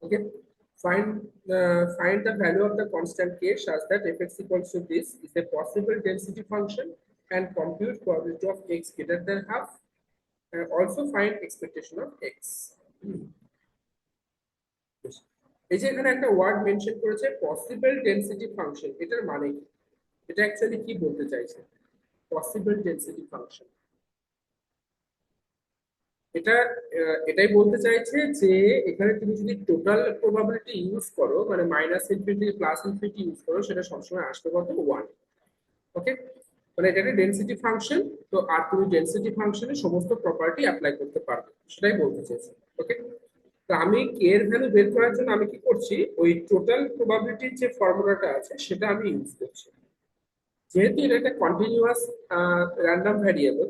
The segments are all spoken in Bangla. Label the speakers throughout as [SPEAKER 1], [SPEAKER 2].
[SPEAKER 1] Okay, find the value of the constant k such that fx equals to this is a possible density function and compute probability of x greater than half. Also find expectation of x. এই যে এখানে একটা ওয়ার্ড মেনশন করেছে পসিবল ডেনসিটি ফাংশন, এটার মানে কি? এটা অ্যাকচুয়ালি কি বলতে চাইছে পসিবল ডেনসিটি ফাংশন? এটা এটাই বলতে চাইছে যে এখানে তুমি যদি টোটাল প্রবাবিলিটি ইউজ করো, মানে minus infinity plus infinity use করো, সেটা সবসময় আসবে কত? 1। ওকে, মানে এটা একটা ডেনসিটি ফাংশন। তো আর তুমি ডেনসিটি ফাংশনে সমস্ত প্রপার্টি অ্যাপ্লাই করতে পারবে, সেটাই বলতে চাইছে। ওকে, তো আমি কে এর ভ্যালু বের করার জন্য আমি কি করছি, ওই টোটাল প্রবাবিলিটির যে ফর্মুলাটা আছে সেটা আমি ইউজ করছি। যেহেতু এটা একটা কন্টিনিউয়াস র্যান্ডম ভ্যারিয়েবল,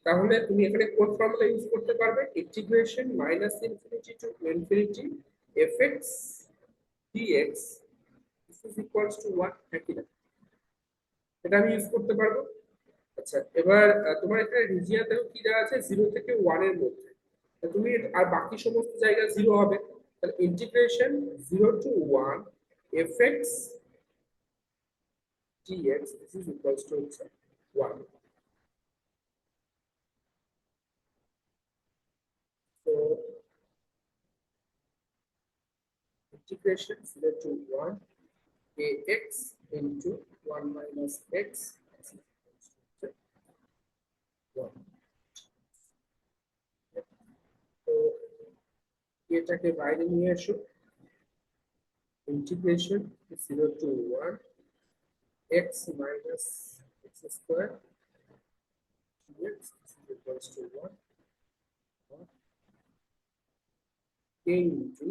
[SPEAKER 1] তাহলে তুমি এখানে কোড ফর্মুলা ইউজ করতে পারবে, integration minus infinity to infinity f x d x this is equals to 1। একই না? এটা আমি ইউজ করতে পারবো। আচ্ছা, এবার তোমার এখানে রিজিয়ন দেখো কি দেওয়া আছে, 0 থেকে 1 এর মধ্যে। তুমি আর বাকি সমস্ত জায়গা 0 হবে, তাহলে integration 0 to 1 f x d x this is equals to 1। So integration 0 to 1 ax into 1 minus x is equals to 1. তো এটাকে বাইরে নিয়ে এসো, integration 0 to 1 x minus x square dx is equals to 1 k into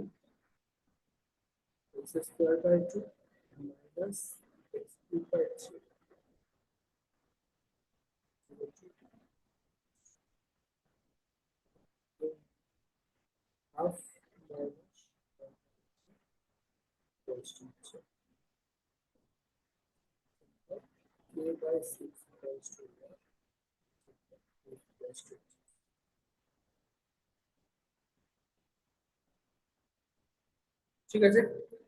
[SPEAKER 1] x square by 2 minus x cube by 3 half minus equals to k by 6 equals to 1 equals to। ঠিক আছে,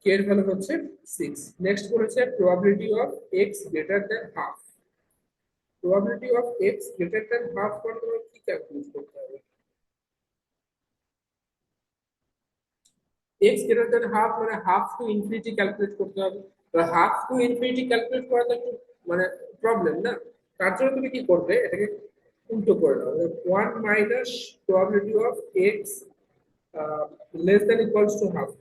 [SPEAKER 1] কে এর ভ্যালু হচ্ছে 6। নেক্সট বলেছে probability of x greater than half. Probability of x greater than half for তোমাকে কি ক্যালকুলেট করতে হবে? x গ্রেটার দ্যান হাফ মানে হাফ টু ইনফিনিটি ক্যালকুলেট করতে হবে। তো হাফ টু ইনফিনিটি ক্যালকুলেট করা তো একটু মানে প্রবলেম না? তার জন্য তুমি কি করবে, এটাকে উল্টো করে নাও, 1 minus probability of x less than equals to half.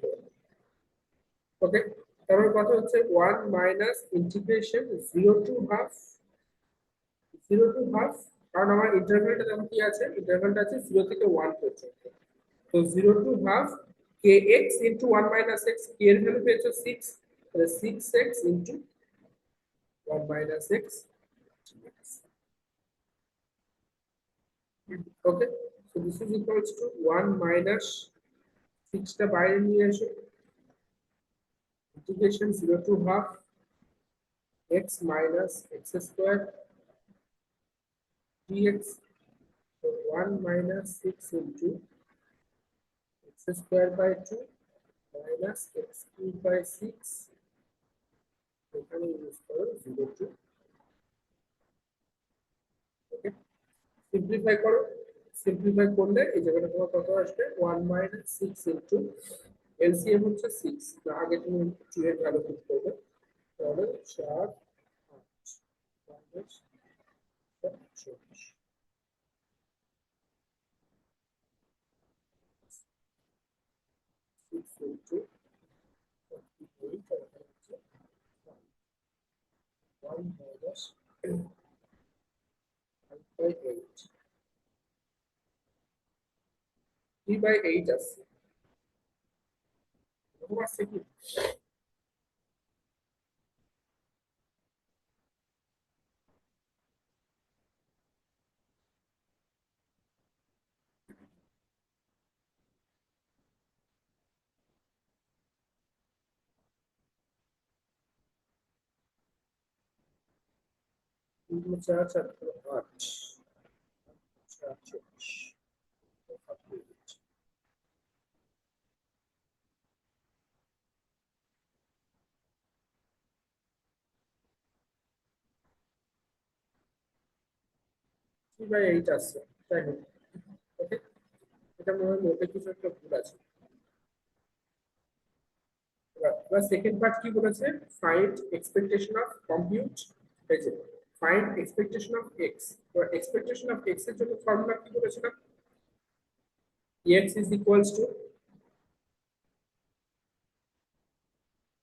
[SPEAKER 1] Okay, তারপর কথা হচ্ছে 1 minus integration 0 to half 0 to half, কারণ আমার ইন্টারভ্যালটা যেমন কি আছে, ইন্টারভ্যালটা আছে 0 থেকে 1 পর্যন্ত। তো 0 to half kx into 1 minus x, k এর ভ্যালু পেয়েছো 6, তাহলে 6x into 1 minus x। Okay, so this is equals to 1 minus 6 টা বাইরে নিয়ে এসো, integration 0 to half x minus x square dx, so 1 minus 6 into x square by 2 minus x cube by 6, এখানে ইউজ করো 0 to। ওকে, সিম্পলিফাই করো, সিম্পলিফাই করলে এই জায়গাটা তোমার কত আসবে, 1 minus 6 into এলসিএম হচ্ছে 6, না আগে তুমি 2 এর ভ্যালু পুট করবে, তাহলে 4 8 minus 24 6 into 48, আর এখানে হচ্ছে 1 minus 5 by 8 3 by 8 আছে, এরকম আছে কি? কিন্তু 4 4 8 4 24 3/8 আসছে, তাই হোক। ওকে, এটা মনে হয় নোটে কিছু একটা ভুল আছে। এবার সেকেন্ড পার্ট কি বলেছে, ফাইন্ড এক্সপেকটেশন অফ কম্পিউট, এই যে ফাইন্ড এক্সপেকটেশন অফ এক্স। তো এক্সপেকটেশন অফ এক্স এর জন্য ফর্মুলা কি বলেছিলাম, এক্স ইজ ইকুয়ালস টু,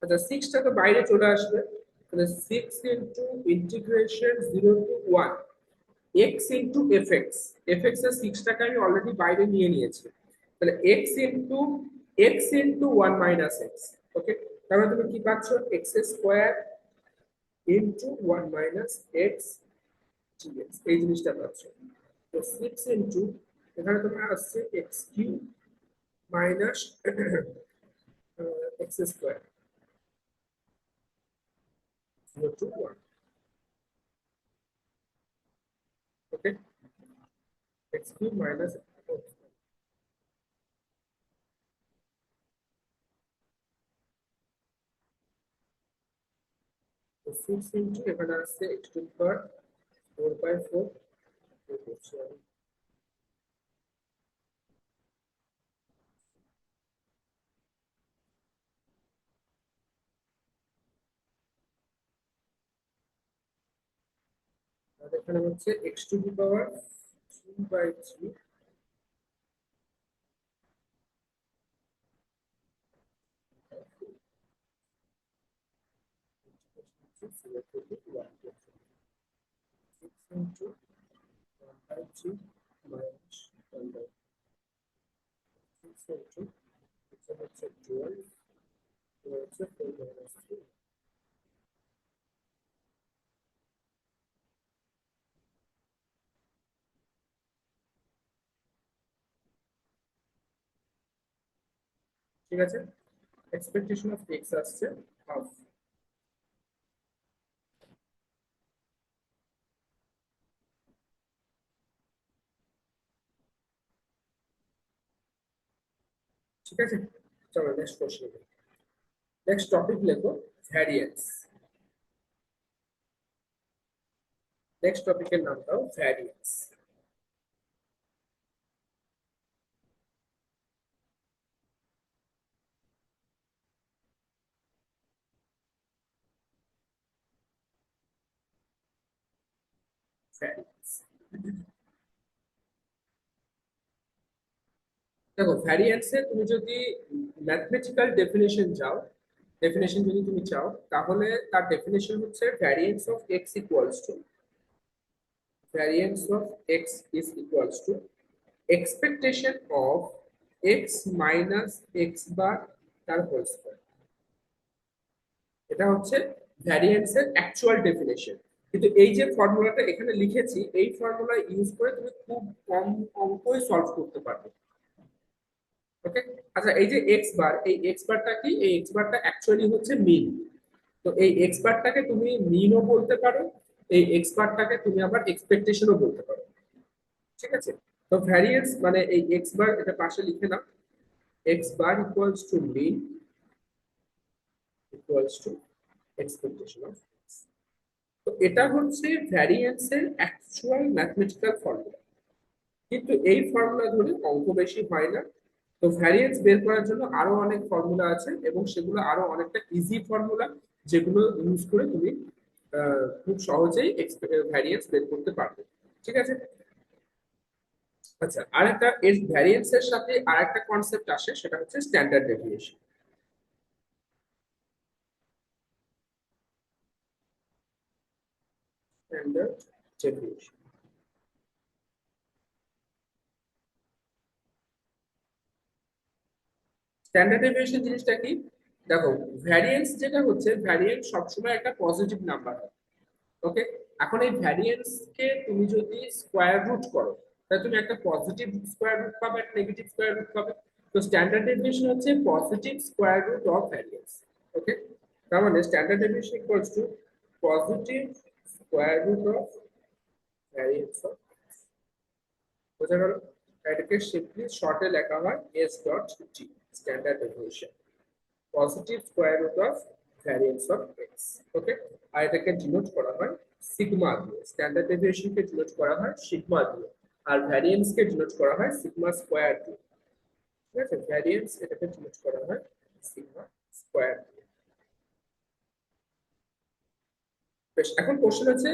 [SPEAKER 1] আচ্ছা 6টা তো বাইরে চলে আসবে, তাহলে 6 into integration 0 to 1 x into f x, f x এর 6টাকে আমি অলরেডি বাইরে নিয়ে নিয়েছি, তাহলে x into 1 minus x. Okay, তাহলে তুমি কি পাচ্ছ, x square into 1 minus x d x, এই জিনিসটা পাচ্ছ। তো 6 ইনটু, এখানে তোমার আসছে x cube minus x square 0 to 1। Okay, x cube minus, তো 6 ইনটু এখানে আসছে এক্স টু দি পাওয়ার 4/4, আর এখানে হচ্ছে x to the power 3/3, into 1/3 minus 1/6 into, এটা হচ্ছে 12, এটা হচ্ছে 4 minus 3। ঠিক আছে, এক্সপেকটেশন অফ এক্স আসছে হাফ। ঠিক আছে, চলো নেক্সট কোশ্চেন, নেক্সট টপিক লেখো ভ্যারিয়েন্স। নেক্সট টপিকের নাম দাও ভ্যারিয়েন্স। ভ্যারিয়েন্স, দেখো ভ্যারিয়েন্সে তুমি যদি ম্যাথমেটিক্যাল ডেফিনেশন চাও, ডেফিনেশন যদি তুমি চাও, তাহলে তার ডেফিনেশন হচ্ছে variance of X equals two, variance of x is equals to expectation of x minus x bar তার হোল স্কয়ার। এটা হচ্ছে ভ্যারিয়েন্সের অ্যাকচুয়াল ডেফিনেশন, কিন্তু এই যে ফর্মুলাটা এখানে লিখেছি, এই ফর্মুলা ইউজ করে তুমি খুব কম অঙ্কই সলভ করতে পারবে। ওকে, আচ্ছা এই যে এক্স বার, এই এক্স বারটা কি, এই এক্স বারটা অ্যাকচুয়ালি হচ্ছে মিন। তো এই এক্স বারটাকে তুমি মিনও বলতে পারো, এই এক্স বারটাকে তুমি আবার এক্সপেকটেশনও বলতে পারো। ঠিক আছে, তো ভ্যারিয়েন্স মানে এই এক্স বার, এটা পাশে লিখে নাও, X bar equals to mean equals to expectation of X. তো এটা হচ্ছে ভ্যারিয়েন্সের অ্যাকচুয়াল ম্যাথমেটিক্যাল ফর্মুলা, কিন্তু এই ফর্মুলা ধরে অঙ্ক বেশি হয় না। তো ভ্যারিয়েন্স বের করার জন্য আরো অনেক ফর্মুলা আছে, এবং সেগুলো আরো অনেকটা ইজি ফর্মুলা, যেগুলো ইউজ করে তুমি খুব সহজেই ভ্যারিয়েন্স বের করতে পারবে। ঠিক আছে, আচ্ছা আরেকটা এর ভ্যারিয়েন্স এর সাথে আরেকটা কনসেপ্ট আসে, সেটা হচ্ছে standard deviation. Standard deviation, standard deviation জিনিসটা কি, দেখো ভ্যারিয়েন্স যেটা হচ্ছে, ভ্যারিয়েন্স সবসময় একটা পজিটিভ নাম্বার হয়। ওকে, এখন এই ভ্যারিয়েন্স কে তুমি যদি স্কোয়ার রুট করো, তাহলে তুমি একটা পজিটিভ স্কোয়ার রুট পাবে, একটা নেগেটিভ স্কোয়ার রুট পাবে। তো স্ট্যান্ডার্ড ডেভিয়েশন হচ্ছে positive square root of variance. Okay, তার মানে standard deviation equals to positive square root of variance of, বোঝা গেল? এটাকে সিম্পলি শর্টে লেখা হয় S dot T, standard deviation, positive square root of variance of X. Okay, আর এটাকে ডিনোট করা হয় সিগমা দিয়ে, স্ট্যান্ডার্ড ডেভিয়েশনকে ডিনোট করা হয় সিগমা দিয়ে, আর ভ্যারিয়েন্সকে ডিনোট করা হয় সিগমা স্কোয়ার দিয়ে। ঠিক আছে, ভ্যারিয়েন্স এটাকে ডিনোট করা হয় সিগমা স্কোয়ার দিয়ে। বেশ, এখন কোশ্চেন আছে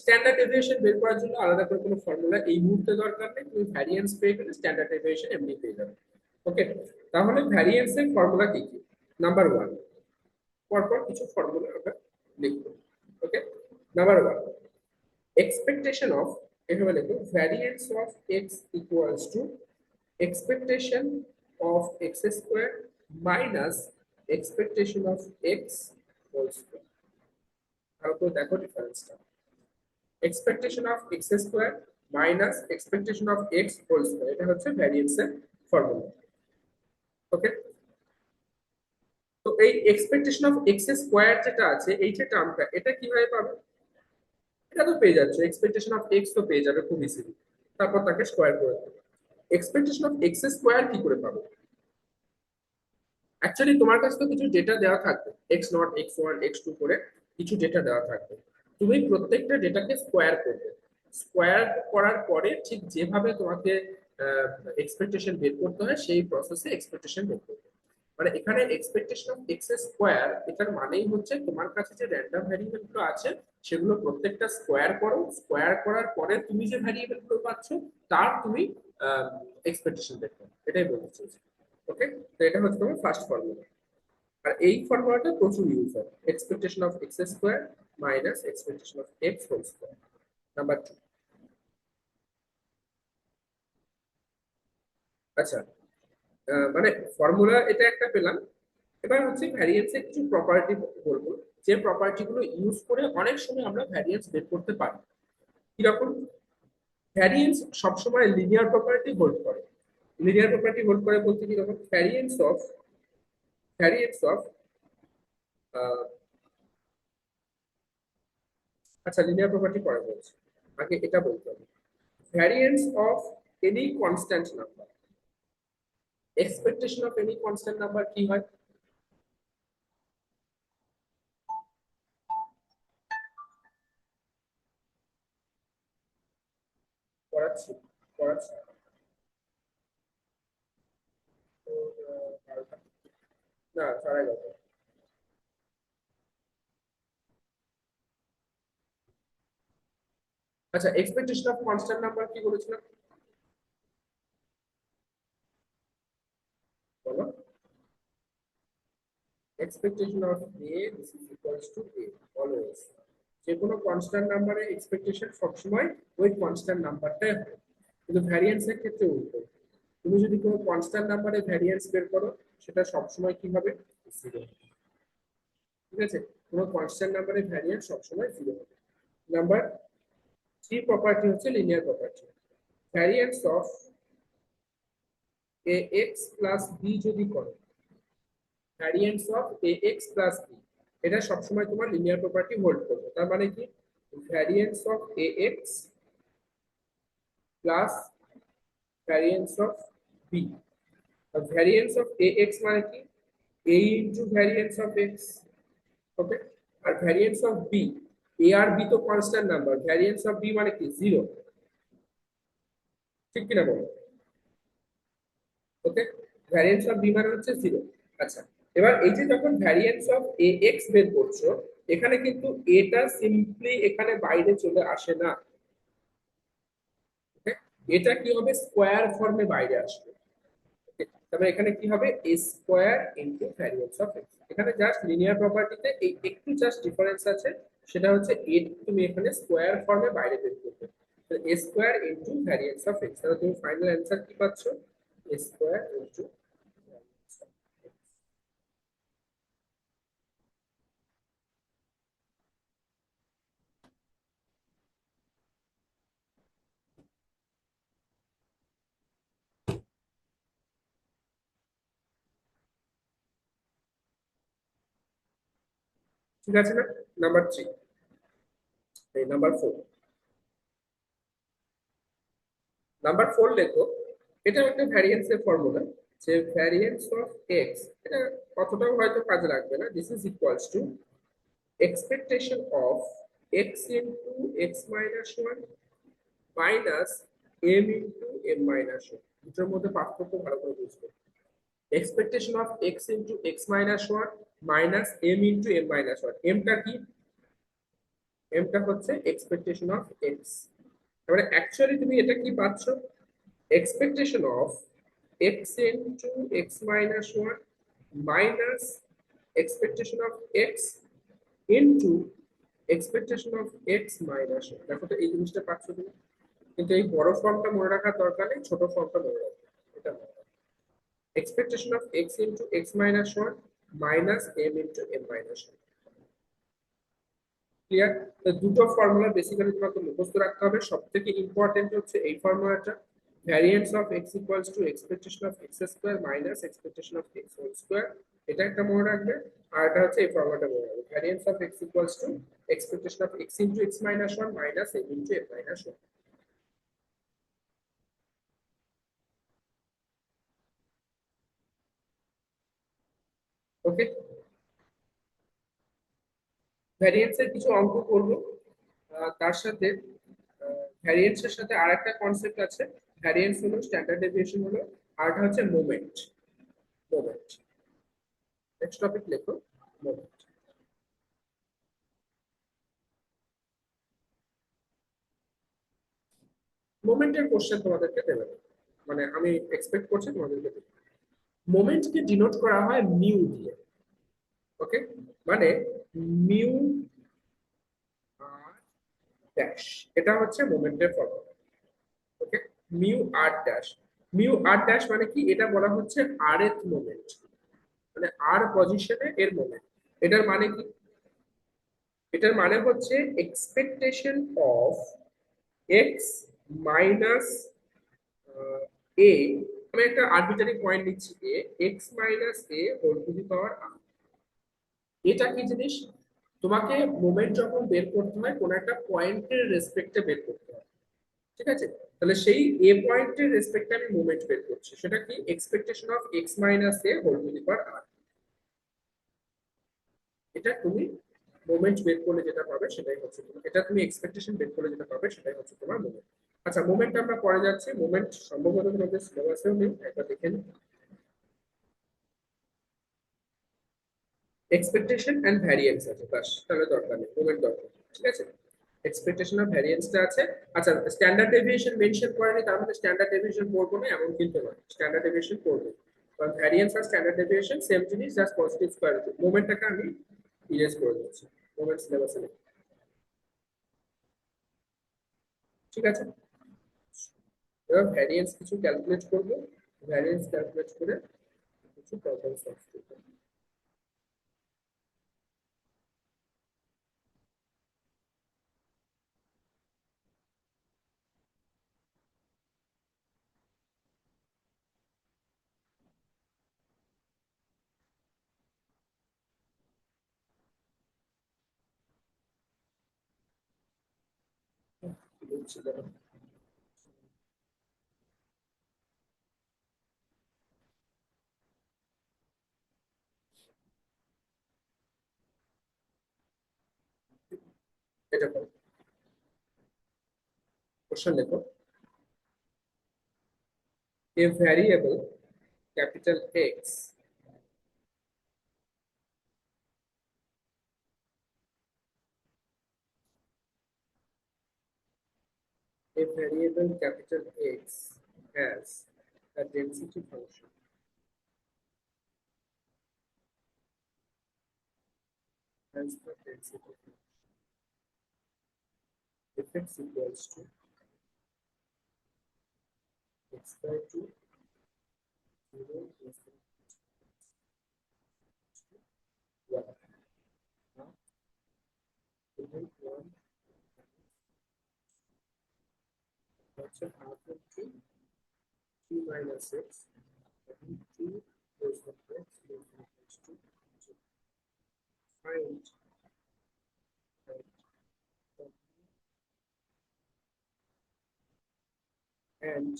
[SPEAKER 1] স্ট্যান্ডার্ড ডেভিয়েশন বের করার জন্য আলাদা করে কোনো ফর্মুলা এই মুহূর্তে দরকার নেই, তুমি ভ্যারিয়েন্স পেয়ে গেলে স্ট্যান্ডার্ড ডেভিয়েশন এমনি পেয়ে যাবে। ওকে, তাহলে ভ্যারিয়েন্সের ফর্মুলা কি কি? নাম্বার ওয়ান, পরপর কিছু ফর্মুলা আমরা লিখব। ওকে, নাম্বার ওয়ান, expectation of, এভাবে লিখো, variance of x equals to expectation of x square minus expectation of x whole square। ভালো করে দেখো ডিফারেন্সটা, expectation of x square minus expectation of x whole square, এটা হচ্ছে ভ্যারিয়েন্সের ফর্মুলা। ওকে, তো এই expectation of x square যেটা আছে এই যে টার্মটা, এটা কিভাবে পাবো? এটা তো পেয়ে যাচ্ছে, এক্সপেকটেশন অফ এক্স তো পেয়ে যাবে খুব ইজিলি, তারপর তাকে স্কোয়ার করে দেবে। এক্সপেকটেশন অফ এক্স স্কোয়ার কি করে পাবো? অ্যাকচুয়ালি তোমার কাছে তো কিছু ডেটা দেওয়া থাকবে, x naught, x one, x two করে কিছু ডেটা দেওয়া থাকবে। তুমি প্রত্যেকটা ডেটাকে স্কোয়ার করবে, স্কোয়ার করার পরে ঠিক যেভাবে তোমাকে এক্সপেকটেশন বের করতে হয় সেই প্রসেসে এক্সপেকটেশন বের করবে। মানে এখানে এক্সপেকটেশন অফ এক্স স্কোয়ার, এটার মানেই হচ্ছে তোমার কাছে যে র্যান্ডম ভ্যারিয়েবল গুলো আছে সেগুলো প্রত্যেকটা স্কোয়ার করো, স্কোয়ার করার পরে তুমি যে ভ্যারিয়েবল গুলো পাচ্ছ তার তুমি এক্সপেকটেশন বের করো, এটাই বলতে চাইছি। ওকে, তো এটা হচ্ছে তোমার ফার্স্ট ফর্মুলা। আর এই ফর্মুলাটা প্রচুর ইউজ হয়, expectation of x square minus expectation of x whole square. Number two, আচ্ছা, মানে ফর্মুলা এটা একটা পেলাম, এবার হচ্ছে ভ্যারিয়েন্সের কিছু প্রপার্টি বলবো, যে প্রপার্টি গুলো ইউজ করে অনেক সময় আমরা ভ্যারিয়েন্স বের করতে পারি। কিরকম? ভ্যারিয়েন্স সবসময় লিনিয়ার প্রপার্টি হোল্ড করে। লিনিয়ার প্রপার্টি হোল্ড করে বলতে কি রকম? ভ্যারিয়েন্স অফ আচ্ছা, লিনিয়ার প্রপার্টি পরে বলছি, আগে এটা বলতে হবে। Variance of any constant number, expectation of any constant number কি হয়? পড়াচ্ছি, পড়াচ্ছি তো, না সাড়ে গেছে। আচ্ছা, এক্সপেকটেশন অফ কনস্ট্যান্ট নাম্বার কি বলেছিলাম বলো? expectation of a, this is equals to a always। যে কোনো কনস্ট্যান্ট নাম্বারে এক্সপেকটেশন সবসময় ওই কনস্ট্যান্ট নাম্বারটাই হয়, কিন্তু ভ্যারিয়েন্সের ক্ষেত্রে উল্টো। তুমি যদি কোনো কনস্ট্যান্ট নাম্বারে ভ্যারিয়েন্স বের করো সেটা সবসময় কি হবে? জিরো। ঠিক আছে, কোনো কনস্ট্যান্ট নাম্বারে ভ্যারিয়েন্স সবসময় জিরো হবে। নাম্বার থ্রি প্রপার্টি হচ্ছে linear property. Variance of A x plus b যদি করো, variance of A x plus b, এটা সবসময় তোমার লিনিয়ার প্রপার্টি হোল্ড করবে। তার মানে কি? Variance of A x plus variance of B. Variance of A X মানে কি? A into variance of X. Okay, আর ভ্যারিয়েন্স অফ বি, এ আর বি তো constant number, variance of B মানে কি? জিরো। ঠিক কিনা বলো? ওকে, ভ্যারিয়েন্স অফ বি মানে হচ্ছে জিরো। আচ্ছা, এবার এই যে যখন ভ্যারিয়েন্স অফ এ এক্স বের করছো, এখানে কিন্তু এটা সিম্পলি এখানে বাইরে চলে আসে না। Okay? এটা কি হবে? স্কোয়ার ফর্মে বাইরে আসবে। Okay? তবে এখানে কি হবে? A square into variance of X. এখানে জাস্ট লিনিয়ার প্রপার্টিতে এই একটু জাস্ট ডিফারেন্স আছে, সেটা হচ্ছে এ তুমি এখানে স্কোয়ার ফর্মে বাইরে বের করবে, A square into variance of X. তাহলে তুমি ফাইনাল অ্যান্সার কি পাচ্ছ? A square into. ঠিক আছে না? নাম্বার থ্রি, এই নাম্বার ফোর, নাম্বার ফোর লেখো। এটা একটা ভ্যারিয়েন্সের ফর্মুলা, যে ভ্যারিয়েন্স অফ এক্স, এটা কতটাও হয়তো কাজে লাগবে না, this is equals to expectation of x into x minus 1 মাইনাস m into m minus 1। দুটোর মধ্যে পার্থক্য ভালো করে বুঝবে। Expectation of x into x minus 1 মাইনাস m into m minus 1। mটা কি? mটা হচ্ছে এক্সপেকটেশন অফ x। তাহলে অ্যাকচুয়ালি তুমি এটা কি পাচ্ছ? Expectation of x into x minus 1 minus expectation of x into expectation of x minus 1। দেখো তো এই জিনিসটা পাচ্ছ তুমি, কিন্তু এই বড় ফর্মটা মনে রাখার দরকার নেই, ছোট ফর্মটা মনে রাখবে। এটা expectation of x into x minus 1 minus m into m minus 1। Clear? তো দুটো ফর্মুলা বেসিক্যালি তোমাকে মুখস্থ রাখতে হবে। সবথেকে ইম্পর্টেন্ট হচ্ছে এই ফর্মুলাটা, variance of x equals to expectation of x square minus expectation of x whole square. এটা একটা মনে রাখবে। আর এটা হচ্ছে এই ফর্মুলাটা মনে রাখবে, variance of x equals to expectation of x into x minus 1 মাইনাস m ইনটু m মাইনাস 1। ওকে, ভ্যারিয়েন্সের কিছু অঙ্ক করব, তার সাথে ভ্যারিয়েন্সের সাথে আরেকটা কনসেপ্ট আছে। ভ্যারিয়েন্স হলো, স্ট্যান্ডার্ড ডেভিয়েশন হলো, আরটা হচ্ছে মোমেন্ট। মোমেন্ট নেক্সট টপিক লেখো, মোমেন্ট। মোমেন্টের কোশ্চেন তোমাদেরকে দেবে না। মানে আমি এক্সপেক্ট করছি তোমাদেরকে দেবে। মোমেন্টকে ডিনোট করা হয় মিউ দিয়ে। ওকে, মানে মিউ আর ড্যাশ, এটা হচ্ছে মোমেন্টের ফর্মুলা। ওকে, মিউ আর ড্যাশ। মিউ আর ড্যাশ মানে কি? এটা বলা হচ্ছে আর এর মোমেন্ট, মানে আর পজিশনে এর মোমেন্ট। এটার মানে কি? এটার মানে হচ্ছে expectation of X minus A. আমি একটা আরবিটারি পয়েন্ট নিচ্ছি, A X minus A whole to the power R. এটা কি জিনিস? তোমাকে মোমেন্ট যখন বের করতে হয় কোন একটা পয়েন্টের রেসপেক্টে বের করতে হয়, ঠিক আছে? তাহলে সেই এ পয়েন্টের রেসপেক্টে আমি মোমেন্ট বের করছি, সেটা কি? Expectation of X minus A whole to the power R. এটা তুমি মোমেন্ট বের করলে যেটা পাবে সেটাই হচ্ছে তোমার, এটা তুমি এক্সপেকটেশন বের করলে যেটা পাবে সেটাই হচ্ছে তোমার মোমেন্ট। আচ্ছা, মোমেন্ট আমরা পরে যাচ্ছি। মোমেন্ট সম্ভবত তোমাদের সিলেবাসেও নেই, একবার দেখে নিই। এক্সপেকটেশন এন্ড ভ্যারিয়েন্স আছে, বাস, তাহলে দরকার নেই, মোমেন্ট দরকার নেই, ঠিক আছে? এক্সপেকটেশন আর ভ্যারিয়েন্সটা আছে। আচ্ছা, স্ট্যান্ডার্ড ডেভিয়েশন মেনশন করেনি, তার মানে স্ট্যান্ডার্ড ডেভিয়েশন পড়বো না এমন কিন্তু নয়, স্ট্যান্ডার্ড ডেভিয়েশন পড়বো। কারণ ভ্যারিয়েন্স আর স্ট্যান্ডার্ড ডেভিয়েশন সেম জিনিস, জাস্ট পজিটিভ স্কয়ার রুট। মোমেন্টটাকে আমি ইরেজ করে দিচ্ছি, মোমেন্ট সিলেবাসে নেই, ঠিক আছে? এবার ভ্যারিয়েন্স কিছু ক্যালকুলেট করবো, ভ্যারিয়েন্স ক্যালকুলেট করে কিছু প্রবলেম সলভ করবো। বুঝছি দাঁড়াও। এটা করো, কোশ্চেন লেখো। A variable capital X, a variable capital X has a density function as the density function fx equals to x by 2 0 plus 1 now given 1 that's a half of 2 2 minus x and 2 plus 1 x plus 1 plus 2 so find and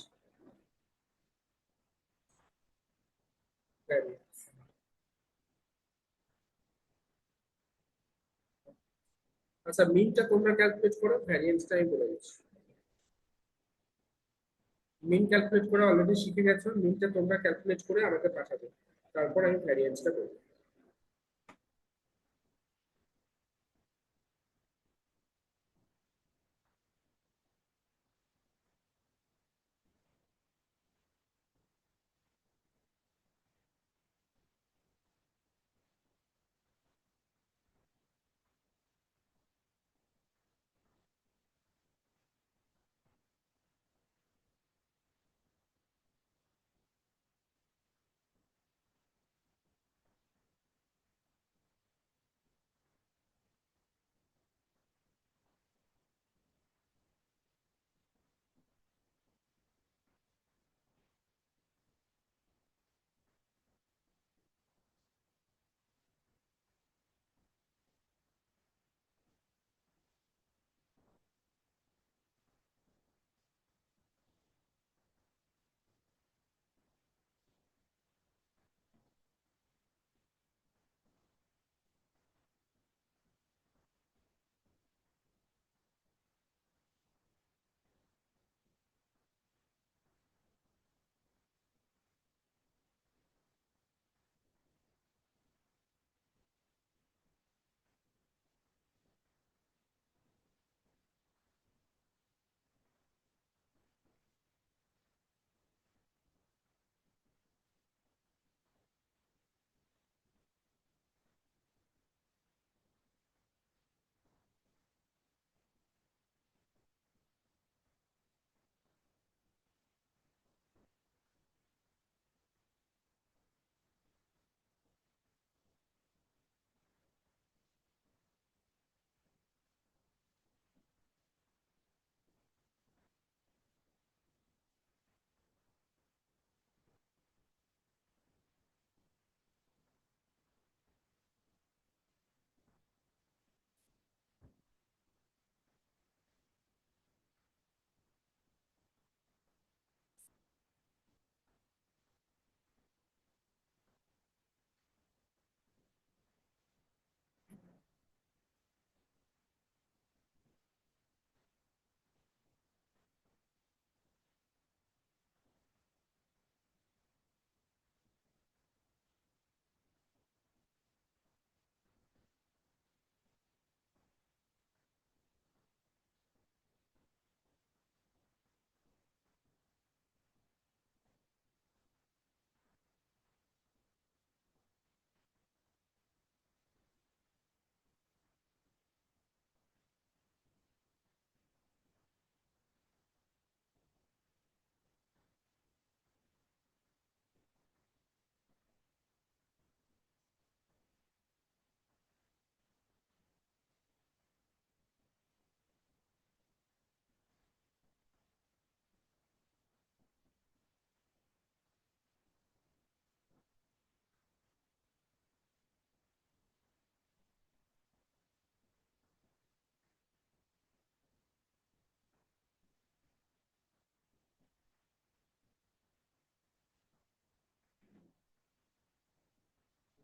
[SPEAKER 1] variance. আচ্ছা, মিনটা তোমরা ক্যালকুলেট করো, ভ্যারিয়েন্সটা আমি বলে দিচ্ছি। মিন ক্যালকুলেট করে অলরেডি শিখে গেছো, মিনটা তোমরা ক্যালকুলেট করে আমাকে পাঠাবে, তারপর আমি ভ্যারিয়েন্সটা করবো।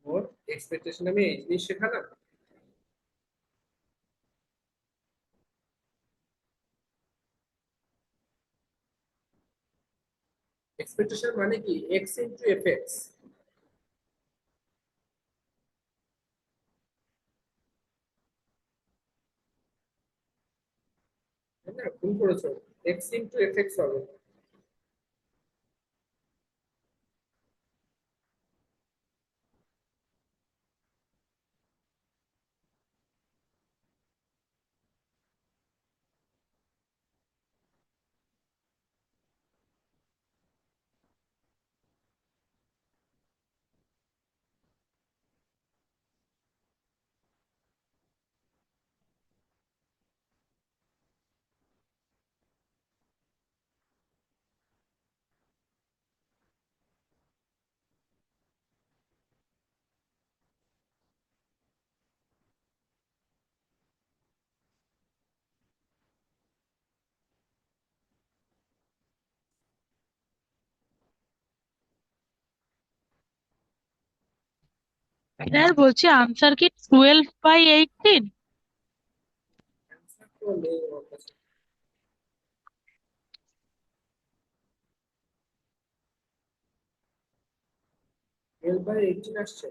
[SPEAKER 1] ওর এক্সপেকটেশন আমি এই জিনিস শেখালাম। এক্সপেকটেশন মানে কি, এক্স ইন্টু এফ এক্স, তাই না? ভুল করেছো, এক্স ইন্টু এফ এক্স হবে।
[SPEAKER 2] স্যার বলছি আনসার কি 12/18?
[SPEAKER 1] ও নেই আমার কাছে। 12/18 আসছে।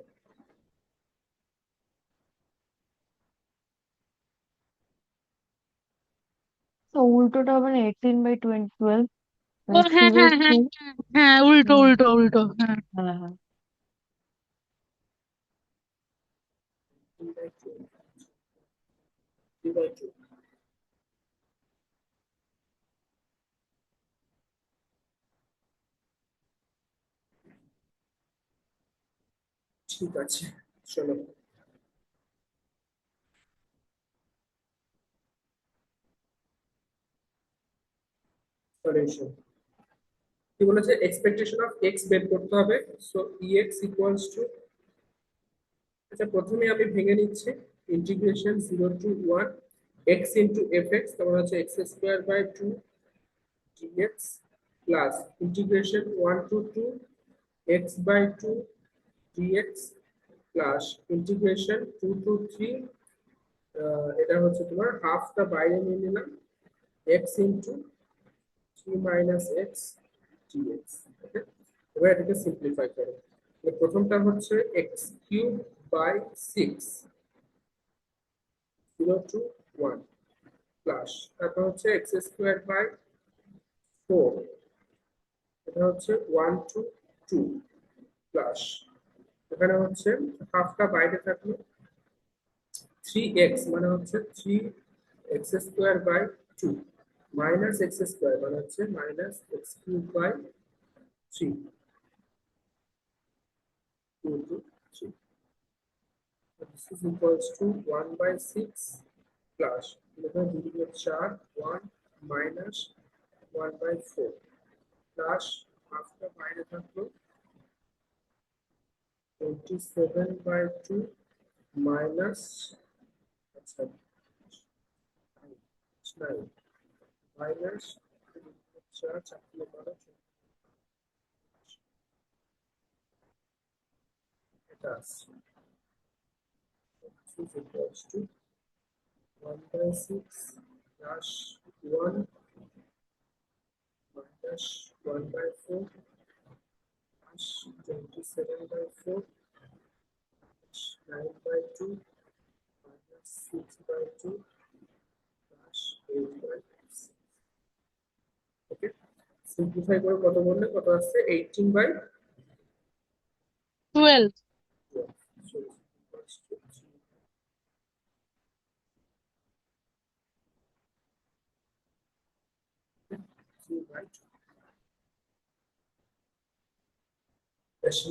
[SPEAKER 2] তো উল্টোটা হবে না, 18/12,
[SPEAKER 3] ও
[SPEAKER 2] মানে টু
[SPEAKER 3] হ্যাঁ
[SPEAKER 2] বাই
[SPEAKER 3] হ্যাঁ
[SPEAKER 2] টু
[SPEAKER 3] হ্যাঁ হ্যাঁ হ্যাঁ, উল্টো
[SPEAKER 2] হ্যাঁ
[SPEAKER 3] উল্টো উল্টো, হ্যাঁ।
[SPEAKER 2] হ্যাঁ হ্যাঁ।
[SPEAKER 1] 3/2। ঠিক আছে, চলো সলিউশন। কি বলেছে, এক্সপেকটেশন অফ এক্স বের করতে হবে। সো ex ইকুয়ালস টু, আচ্ছা প্রথমে আমি ভেঙে নিচ্ছি, integration 0 to 1 x into f x, তারপর হচ্ছে x² by 2 d x plus integration 1 to 2 x/2 d x plus integration 2 to 3, এটা হচ্ছে তোমার হাফটা বাইরে নিয়ে নিলাম, এক্স ইন্টু 3 - x ডিএক্স। ওকে, এবার এটাকে সিম্পলিফাই করো। প্রথমটা হচ্ছে x³ বাই 6 0 to 1 প্লাস, তারপর হচ্ছে x² বাই 4, এটা হচ্ছে 1 to 2 প্লাস, এখানে হচ্ছে হাফটা বাইরে থাকলো, 3x মানে হচ্ছে 3 x² বাই 2 মাইনাস x² মানে হচ্ছে -x³ by 3, 2 to 3, this is equals to 1/6 plus, এখানে 2 × 4 1 মাইনাস 1/4 প্লাস, হাফটা বাইরে থাকলো 27/2 মাইনাস, আচ্ছা 9 মাইনাস 4 এটা আসছে, this is equals to 1/6 plus 1 minus 1/4 plus 27/4 plus 9/2 minus 6/2 plus 8/6। Okay, simplify করে কত বললে, কত আসছে, 18/12।
[SPEAKER 3] 12।
[SPEAKER 1] So equals to 3/2।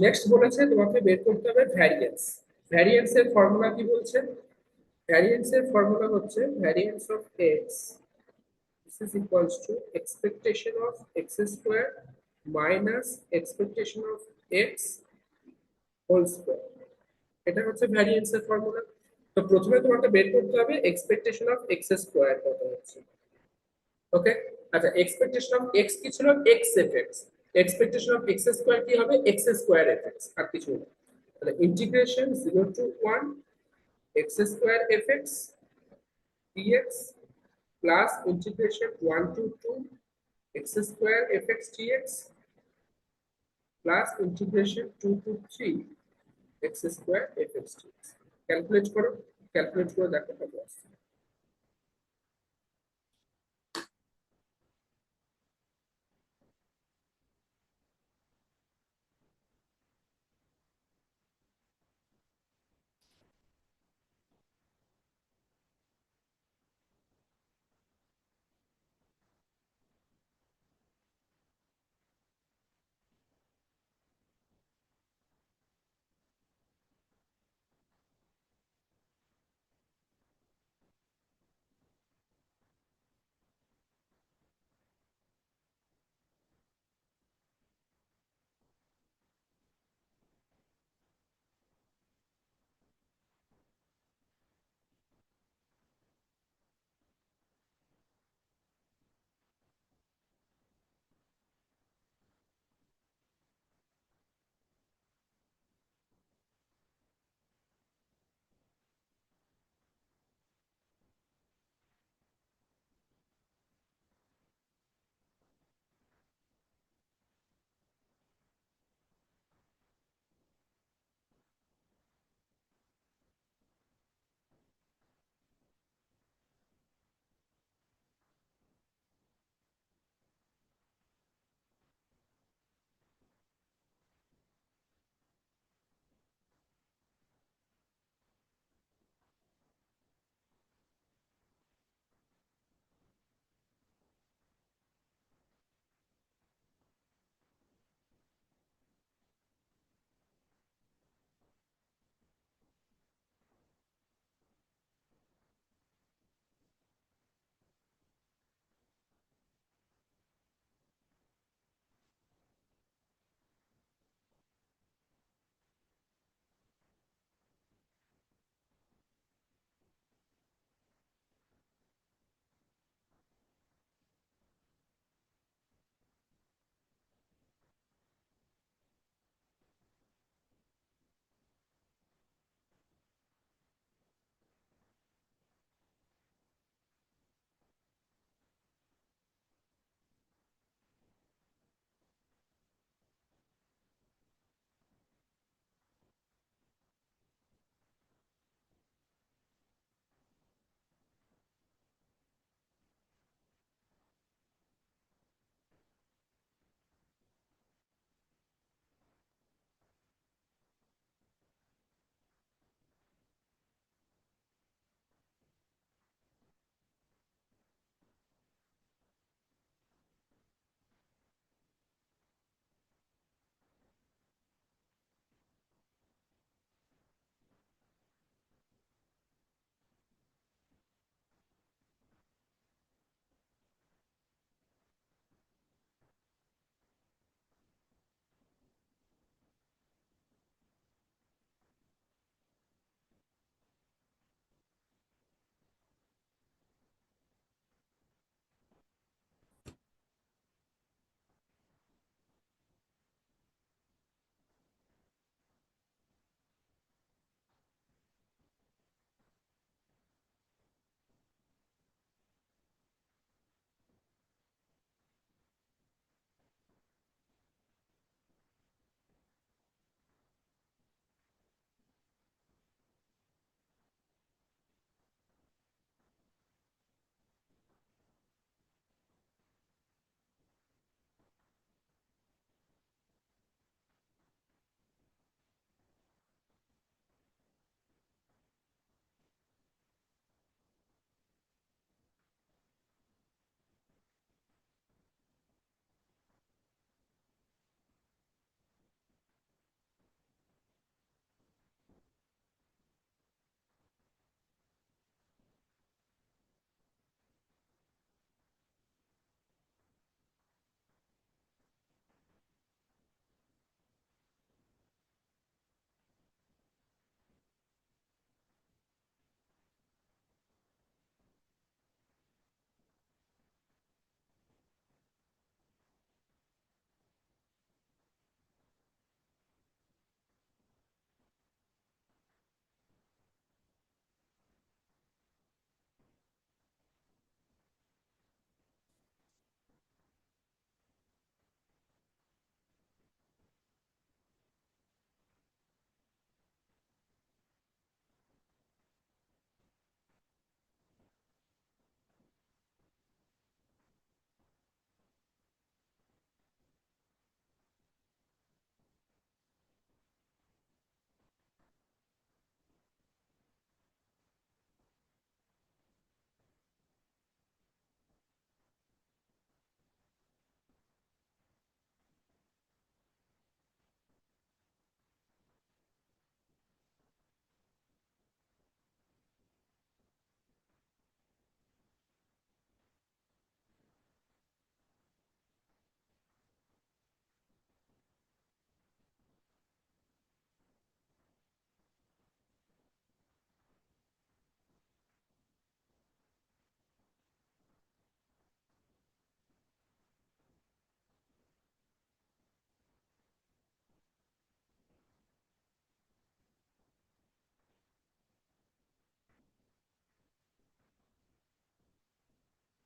[SPEAKER 1] নেক্সট বলেছে তোমাকে বের করতে হবে ভ্যারিয়েন্স। ভ্যারিয়েন্স এর ফর্মুলা কি বলছে, ভ্যারিয়েন্স এর ফর্মুলা হচ্ছে variance of x, this is equals to expectation of x square minus expectation of x whole square, এটা হচ্ছে ভ্যারিয়েন্স এর ফর্মুলা। তো প্রথমে তোমাকে বের করতে হবে এক্সপেকটেশন অফ এক্স স্কোয়ার কত হচ্ছে। ওকে, আচ্ছা এক্সপেকটেশন অফ এক্স কি ছিল, x f x, expectation of x square কি হবে, এক্স স্কোয়ার এফ এক্স, আর কিছু না। তাহলে integration 0 to 1 x square f x d x plus integration 1 to 2 x square f x d x plus integration 2 to 3 x square f x d x. Calculate করো, ক্যালকুলেট করে দেখো কত আসছে।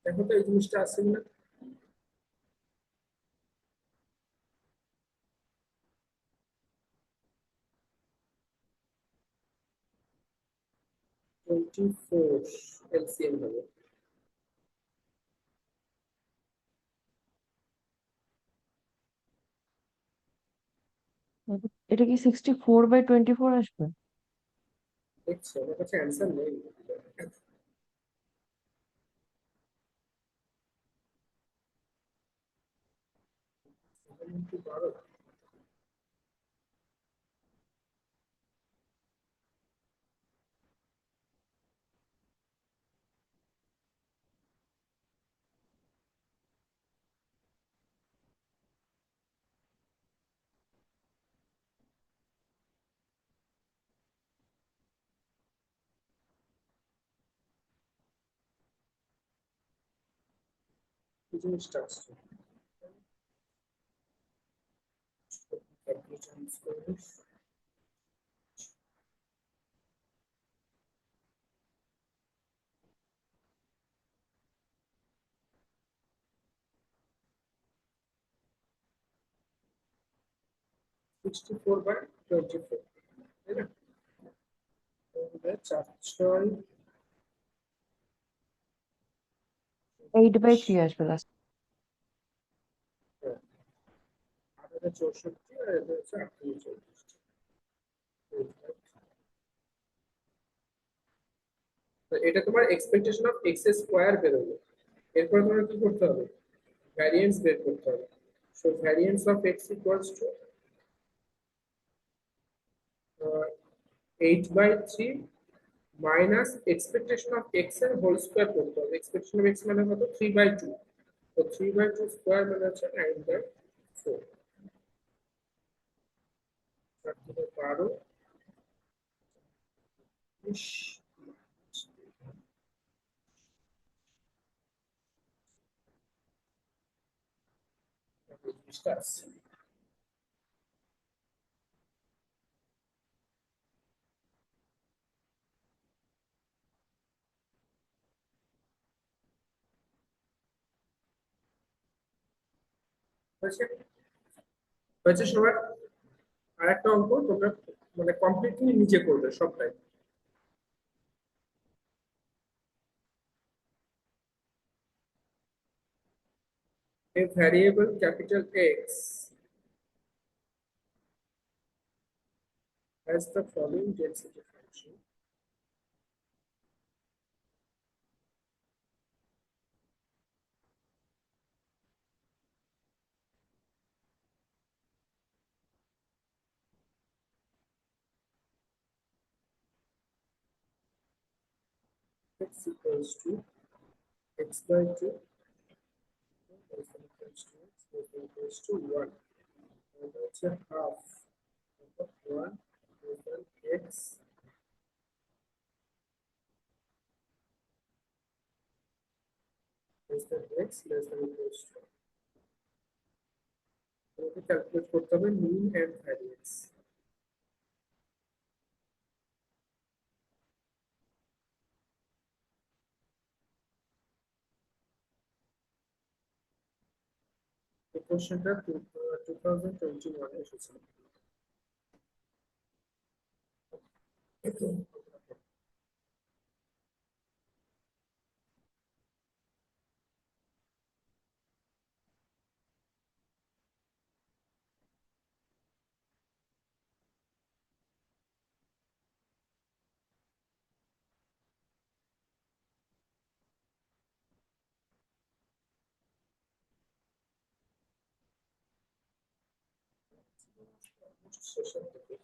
[SPEAKER 1] দেখো তো এই জিনিসটা আছে না। 24 এলসিএম হবে।
[SPEAKER 2] এটা কি 64/24 আসবে?
[SPEAKER 1] দেখছো আমার কাছে অ্যান্সার নেই। কি পারো? 64/24, তাই না? তাহলে 4 6
[SPEAKER 2] 8/3 আসবে লাস্ট।
[SPEAKER 1] 8,064 আর এটা হচ্ছে 8,064। তো এটা তোমার এক্সপেকটেশন অফ এক্স স্কোয়ার বেরোলো। এরপর তোমার কি করতে হবে? ভ্যারিয়েন্স বের করতে হবে। So variance of X equals two 8/3 minus expectation of x এর হোল স্কোয়ার করতে হবে। এক্সপেকটেশন অফ এক্স মানে কত? 3/2। তো 3/2 স্কোয়ার মানে হচ্ছে 9/4। 4 থেকে 12 20। জিনিসটা আসছে। হয়েছে? হয়েছে সবার? আর একটা অঙ্ক তোমরা মানে কমপ্লিটলি নিজে করবে সবটাই। A variable capital X has the following density function. X equals to x/2 less than equals to x less than equals to 1. And that's a half of 1 less than x less than x less than equals to 1. তোমাকে ক্যালকুলেট করতে হবে মিন এন্ড ভ্যারিয়েন্স। এই কোশ্চেনটা 2021 এসেছিল। শেষের দিকে।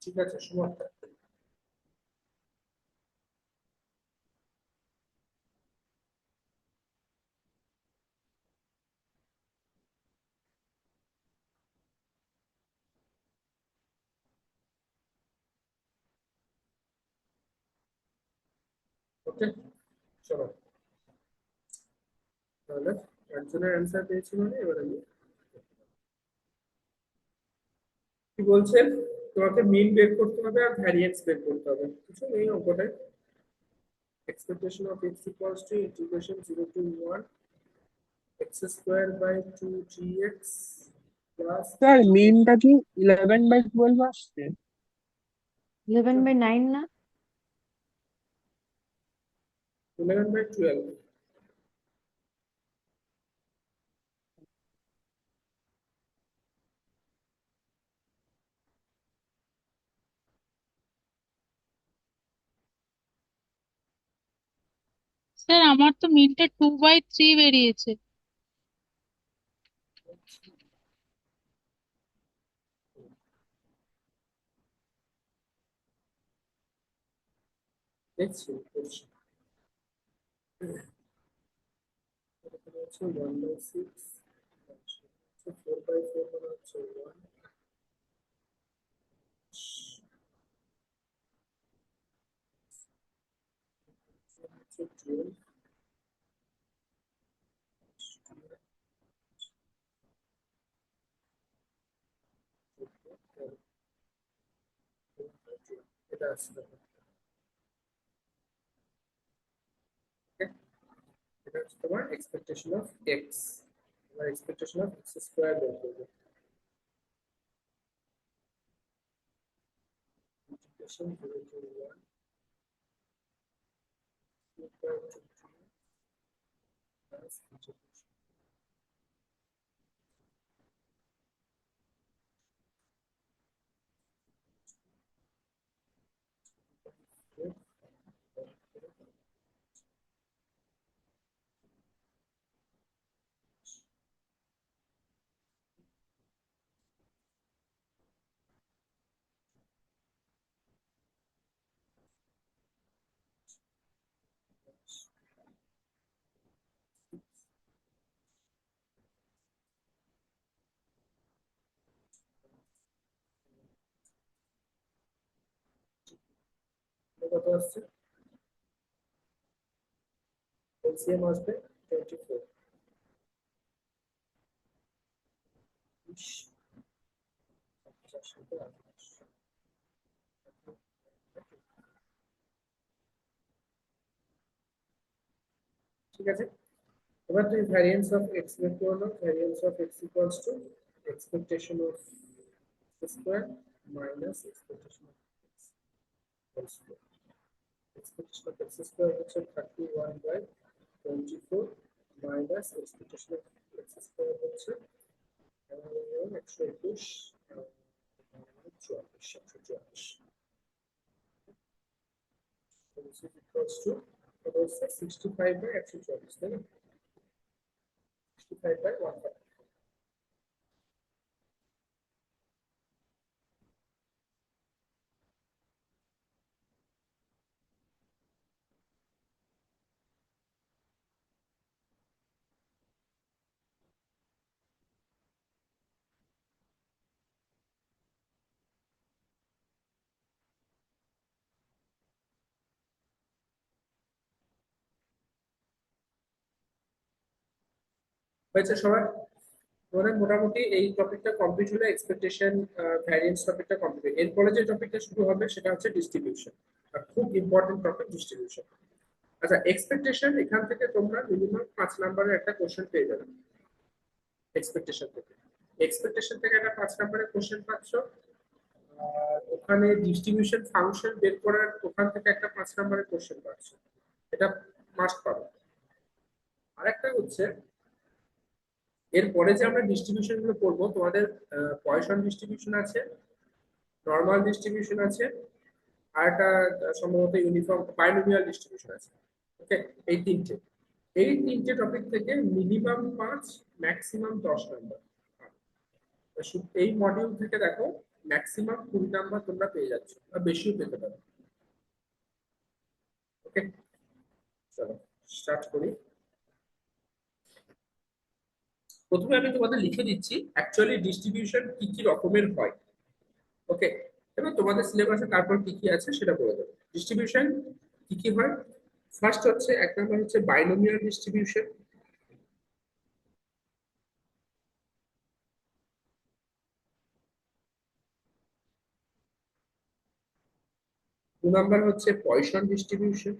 [SPEAKER 1] ঠিক আছে, সুমন। ওকে, চলো তাহলে একজনের অ্যান্সার পেয়েছি, মানে এবার আমি কি বলছেন, তোমাকে মিন বের করতে হবে আর ভ্যারিয়েন্স বের করতে হবে, কিছু এই অঙ্কটায়। expectation of x equals to integration 0 to 1 x square by 2gx plus
[SPEAKER 4] sir মিনটা কি 11/12 আসছে?
[SPEAKER 2] 11/9 না?
[SPEAKER 1] 11/12।
[SPEAKER 3] স্যার আমার তো মিনটা 2/3 বেরিয়েছে।
[SPEAKER 1] দেখছি করছি। এটা হচ্ছে 1/6, 4/4 মানে হচ্ছে 1, হচ্ছে 12, এটা আসছে। Okay? এটা হচ্ছে তোমার এক্সপেকটেশন অফ এক্স, তোমার এক্সপেকটেশন অফ এক্স স্কোয়ার বের করবে। ইন্টিগ্রেশন 0 to 1 plus integration কত আসছে, এলসিএম আসবে 24। ঠিক আছে, এবার তুমি ভ্যারিয়েন্স অফ এক্স বের করে নাও। Variance of X equals to expectation of square minus expectation of x whole square. Expectation of x square হচ্ছে 31/24 minus expectation of x square হচ্ছে 121, 144। This is equals to, what was that, 65/144, তাই না? 65/144। হয়েছে সবার? তোমাদের মোটামুটি এই টপিকটা কমপ্লিট হলে এক্সপেকটেশন ভ্যারিয়েন্স টপিকটা কমপ্লিট। এরপরে যে টপিকটা শুরু হবে সেটা হচ্ছে ডিস্ট্রিবিউশন, আর খুব ইম্পর্টেন্ট টপিক ডিস্ট্রিবিউশন। আচ্ছা, এক্সপেকটেশন এখান থেকে তোমরা মিনিমাম 5 নম্বরের একটা কোশ্চেন পেয়ে যাবে। এক্সপেকটেশন থেকে, এক্সপেকটেশন থেকে একটা 5 নম্বরের কোশ্চেন পাচ্ছ। আর ওখানে ডিস্ট্রিবিউশন ফাংশন বের করার ওখান থেকে একটা 5 নম্বরের কোশ্চেন পাচ্ছ, এটা মাস্ট পাবে। আরেকটা হচ্ছে এরপরে যে আমরা ডিস্ট্রিবিউশন গুলো পড়বো, তোমাদের পয়সন ডিস্ট্রিবিউশন আছে, নর্মাল ডিস্ট্রিবিউশন আছে, আর একটা সম্ভবত ইউনিফর্ম বাইনোমিয়াল ডিস্ট্রিবিউশন আছে। ওকে, এই তিনটে টপিক থেকে মিনিমাম 5, ম্যাক্সিমাম 10 নম্বর। এই মডিউল থেকে দেখো ম্যাক্সিমাম 20 নাম্বার তোমরা পেয়ে যাচ্ছ, বা বেশিও পেতে পারো। ওকে, চলো স্টার্ট করি। প্রথমে আমি তোমাদের লিখে দিচ্ছি অ্যাকচুয়ালি ডিস্ট্রিবিউশন কি কি রকমের হয়। ওকে, এবার তোমাদের সিলেবাসে তারপর কি কি আছে সেটা বলে দেবো। ডিস্ট্রিবিউশন কি কি হয়, ফার্স্ট হচ্ছে, এক নম্বর হচ্ছে বাইনোমিয়াল ডিস্ট্রিবিউশন। দু নম্বর হচ্ছে পয়সন ডিস্ট্রিবিউশন।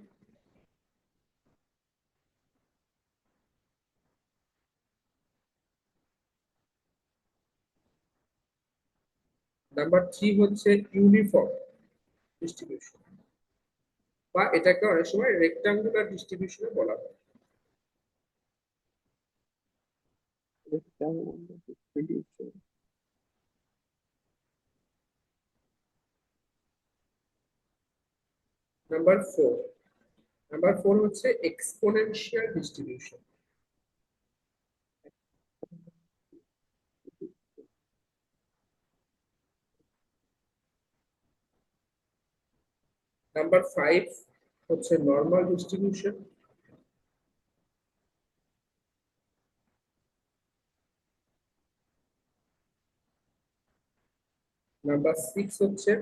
[SPEAKER 1] নাম্বার 3 হচ্ছে ইউনিফর্ম ডিস্ট্রিবিউশন, বা এটাকে অনেক সময় রেক্টাঙ্গুলার ডিস্ট্রিবিউশন বলা হয়। নাম্বার 4 হচ্ছে এক্সপোনেনশিয়াল ডিস্ট্রিবিউশন। নাম্বার 5 হচ্ছে নর্মাল ডিস্ট্রিবিউশন। নাম্বার 6 হচ্ছে,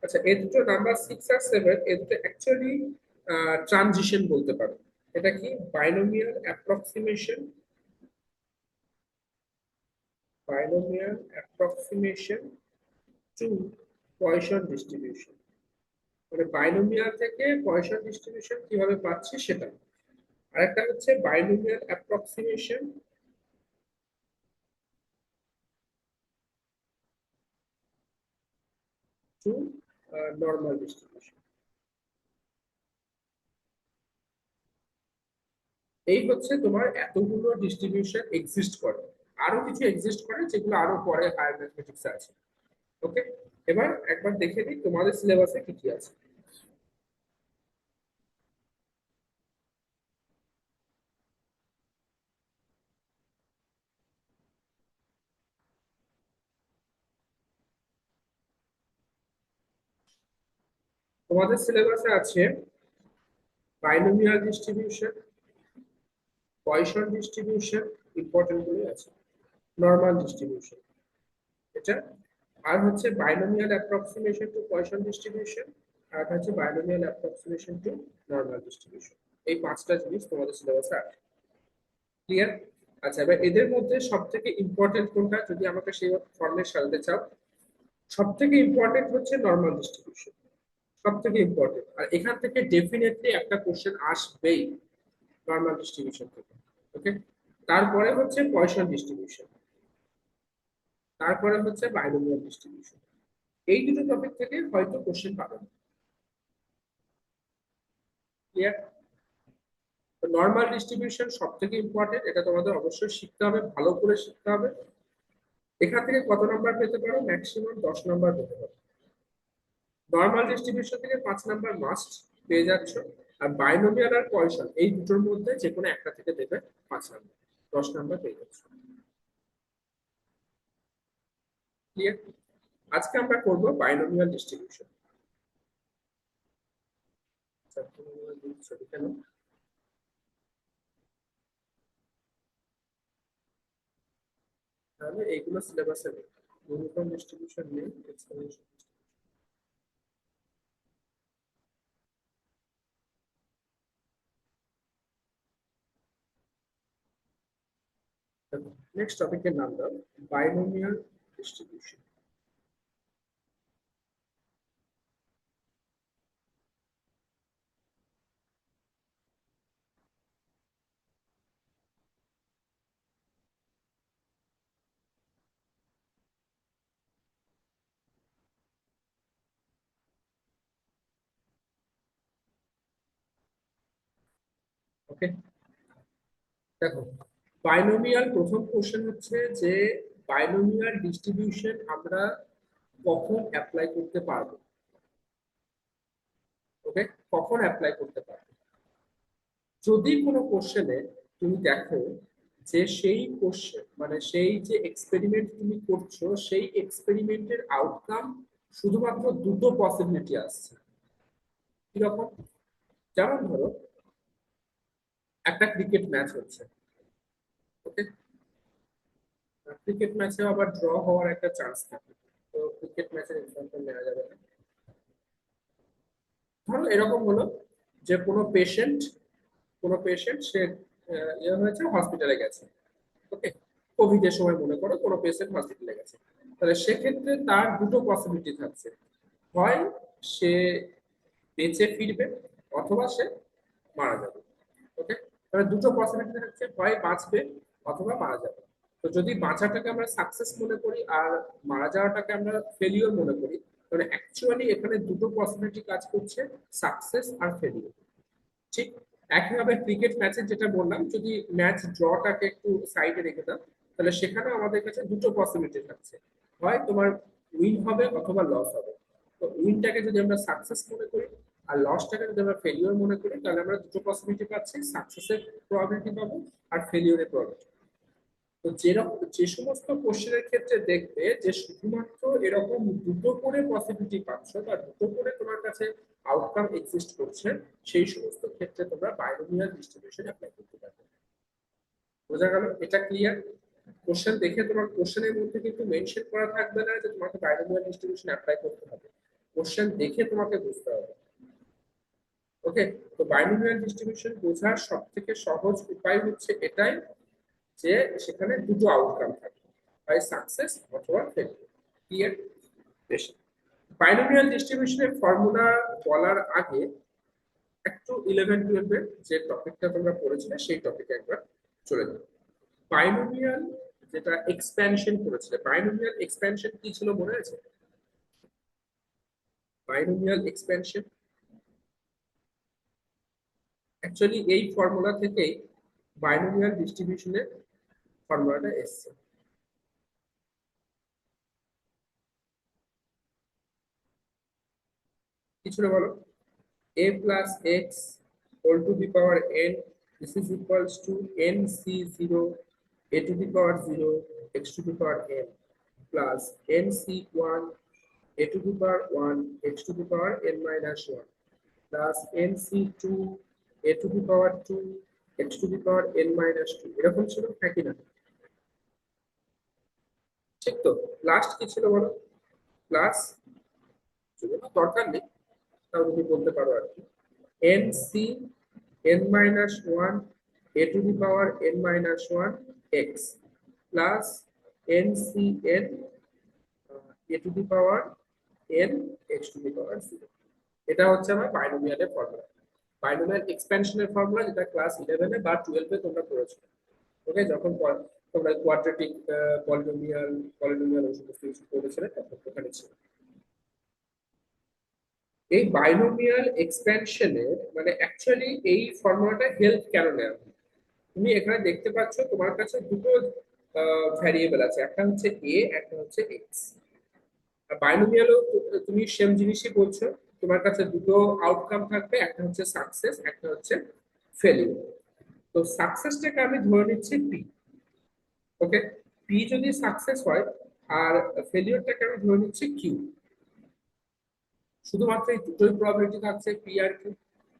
[SPEAKER 1] আচ্ছা এই দুটো নাম্বার 6 আর 7 এই দুটো অ্যাকচুয়ালি ট্রানজিশন বলতে পারো। এটা কি, binomial approximation, to Poisson distribution. মানে বাইনোমিয়াল থেকে পয়সন ডিস্ট্রিবিউশন কিভাবে পাচ্ছি সেটা। আরেকটা হচ্ছে binomial approximation to normal distribution. এই হচ্ছে তোমার এতগুলো ডিস্ট্রিবিউশন এক্সিস্ট করে। আরো কিছু এক্সিস্ট করে যেগুলো আরো পরে হায়ার ম্যাথমেটিক্স আছে। ওকে, এবার একবার দেখে নিই তোমাদের সিলেবাসে কি কি আছে। তোমাদের সিলেবাসে আছে binomial distribution, Poisson distribution, important গুলো আছে, নর্মাল ডিস্ট্রিবিউশন এটা, আর হচ্ছে binomial approximation to Poisson distribution, আর হচ্ছে binomial approximation to normal distribution. এই পাঁচটা জিনিস তোমাদের সিলেবাসে আছে। ক্লিয়ার? আচ্ছা, এবার এদের মধ্যে সব থেকে ইম্পর্টেন্ট কোনটা যদি আমাকে সেই ফর্মে সাজাতে চাও, সব থেকে ইম্পর্টেন্ট হচ্ছে নর্মাল ডিস্ট্রিবিউশন, সব থেকে ইম্পর্টেন্ট। আর এখান থেকে ডেফিনেটলি একটা কোশ্চেন আসবেই নর্মাল ডিস্ট্রিবিউশন থেকে। ওকে, তারপরে হচ্ছে পয়সন ডিস্ট্রিবিউশন, তারপরে হচ্ছে বাইনোমিয়াল ডিস্ট্রিবিউশন। এই দুটো টপিক থেকে হয়তো কোশ্চেন পাবেন। ক্লিয়ার? নর্মাল ডিস্ট্রিবিউশন সব থেকে ইম্পর্টেন্ট, এটা তোমাদের অবশ্যই শিখতে হবে, ভালো করে শিখতে হবে। এখান থেকে কত নাম্বার পেতে পারো, ম্যাক্সিমাম 10 নাম্বার পেতে পারো। নর্মাল ডিস্ট্রিবিউশন থেকে 5 নাম্বার মাস্ট পেয়ে যাচ্ছ। আর বাইনোমিয়াল আর পয়সন এই দুটোর মধ্যে যে কোনো একটা থেকে দেবে 5 নাম্বার, 10 নাম্বার পেয়ে যাচ্ছ। ক্লিয়ার? আজকে আমরা করব বাইনোমিয়াল ডিস্ট্রিবিউশন। কেন, তাহলে এইগুলো সিলেবাসে নেই, ইউনিফর্ম ডিস্ট্রিবিউশন নেই, এক্সপোনেনশিয়াল। নেক্সট টপিকের নাম দাও বাইনোমিয়াল ডিস্ট্রিবিউশন। ওকে, দেখো বাইনোমিয়াল প্রথম কোশ্চেন হচ্ছে যে বাইনোমিয়াল ডিস্ট্রিবিউশন আমরা কখন অ্যাপ্লাই করতে পারবো। ওকে, কখন অ্যাপ্লাই করতে পারবো, যদি কোনো কোশ্চেনে তুমি দেখো যে সেই কোশ্চেন মানে সেই যে এক্সপেরিমেন্ট তুমি করছো সেই এক্সপেরিমেন্টের আউটকাম শুধুমাত্র দুটো পসিবিলিটি আসছে। কিরকম? যেমন ধরো একটা ক্রিকেট ম্যাচ হচ্ছে, ওকে, ক্রিকেট ম্যাচে আবার ড্র হওয়ার একটা চান্স থাকে। তো ক্রিকেট ম্যাচের এক্সাম্পল নেওয়া যাবে না। ধরো এরকম হলো যে কোনো পেশেন্ট সে ইয়ে হয়েছে, হসপিটালে গেছে, ওকে, কোভিড এর সময় মনে করো কোনো পেশেন্ট হসপিটালে গেছে। তাহলে সেক্ষেত্রে তার দুটো পসিবিলিটি থাকছে, হয় সে বেঁচে ফিরবে অথবা সে মারা যাবে। ওকে, তাহলে দুটো পসিবিলিটি থাকছে, হয় বাঁচবে অথবা মারা যাবে। তো যদি বাঁচাটাকে আমরা সাকসেস মনে করি আর মারা যাওয়াটাকে আমরা ফেলিওর মনে করি, তাহলে অ্যাকচুয়ালি এখানে দুটো পসিবিলিটি কাজ করছে, সাকসেস আর ফেলিওর। ঠিক একইভাবে ক্রিকেট ম্যাচের যেটা বললাম, যদি ম্যাচ ড্রটাকে একটু সাইডে রেখে দাও, তাহলে সেখানে আমাদের কাছে দুটো পসিবিলিটি থাকছে, হয় তোমার উইন হবে অথবা লস হবে। তো উইনটাকে যদি আমরা সাকসেস মনে করি আর লসটাকে যদি আমরা ফেলিওর মনে করি, তাহলে আমরা দুটো পসিবিলিটি পাচ্ছি, সাকসেসের প্রবাবিলিটি পাবো আর ফেলিওরের প্রবাবিলিটি। তো যেরকম যে সমস্ত কোশ্চেনের ক্ষেত্রে দেখবে যে শুধুমাত্র এরকম দুটো করে পসিবিলিটি পাচ্ছ বা দুটো করে তোমার কাছে আউটকাম এক্সিস্ট করছে, সেই সমস্ত ক্ষেত্রে তোমরা বাইনোমিয়াল ডিস্ট্রিবিউশন অ্যাপ্লাই করতে পারবে। বোঝা গেল? এটা ক্লিয়ার? কোশ্চেন দেখে তোমার কোশ্চেনের মধ্যে কিন্তু মেনশন করা থাকবে না যে তোমাকে বাইনোমিয়াল ডিস্ট্রিবিউশন অ্যাপ্লাই করতে হবে, কোশ্চেন দেখে তোমাকে বুঝতে হবে। ওকে, তো বাইনোমিয়াল ডিস্ট্রিবিউশন বোঝার সব থেকে সহজ উপায় হচ্ছে এটাই, যে সেখানে দুটো আউটকাম থাকে, হয় সাকসেস অথবা ফেলিওর। ক্লিয়ার? বেশ, বাইনোমিয়াল ডিস্ট্রিবিউশনের ফর্মুলা বলার আগে একটু 11-12 এর যে টপিকটা তোমরা পড়েছিলে সেই টপিকে একবার চলে যাও। বাইনোমিয়াল যেটা এক্সপ্যানশন করেছিলে, বাইনোমিয়াল এক্সপ্যানশন কি ছিল মনে আছে? বাইনোমিয়াল এক্সপ্যানশন অ্যাকচুয়ালি এই ফর্মুলা থেকেই বাইনোমিয়াল ডিস্ট্রিবিউশনের ফর্মুলাটা এসছে। কি ছিল বলো? a plus x whole to the power n, this is equals to nc0 a to the power 0 x to the power n plus nc1 a to the power 1 x to the power n minus 1 plus nc2 a to the power 2 x to the power n minus 2। এরকম ছিল নাকি না? ঠিক তো? লাস্ট কি ছিল বলো? প্লাস, যদি না দরকার নেই তাও যদি বলতে পারো আর কি, nc n minus 1 a to the power n minus 1 x plus ncn a to the power n x to the power 0। এটা হচ্ছে আমার বাইনোমিয়ালের ফর্মুলা, বাইনোমিয়াল এক্সপ্যানশনের ফর্মুলা, যেটা ক্লাস 11 এ বা 12 এ তোমরা পড়েছো। ওকে, যখন তোমরা কোয়াড্রেটিক পলিনোমিয়াল ওই সমস্ত কিছু পড়েছিলে তখন ওখানে ছিল। এই বাইনোমিয়াল এক্সপ্যানশনের মানে অ্যাকচুয়ালি এই ফর্মুলাটা হেল্প কেন নেওয়া হয়? তুমি এখানে দেখতে পাচ্ছ তোমার কাছে দুটো ভ্যারিয়েবল আছে, একটা হচ্ছে এ, একটা হচ্ছে এক্স। আর বাইনোমিয়ালও তুমি সেম জিনিসই বলছো, তোমার কাছে দুটো আউটকাম থাকবে, একটা হচ্ছে সাকসেস, একটা হচ্ছে ফেলিওর। তো সাকসেসটাকে আমি ধরে নিচ্ছি পি। ওকে, পি যদি সাকসেস হয় আর ফেলিওরটাকে আমি ধরে নিচ্ছি কিউ। শুধুমাত্র এই দুটোই প্রবাবিলিটি থাকছে, পি আর কিউ।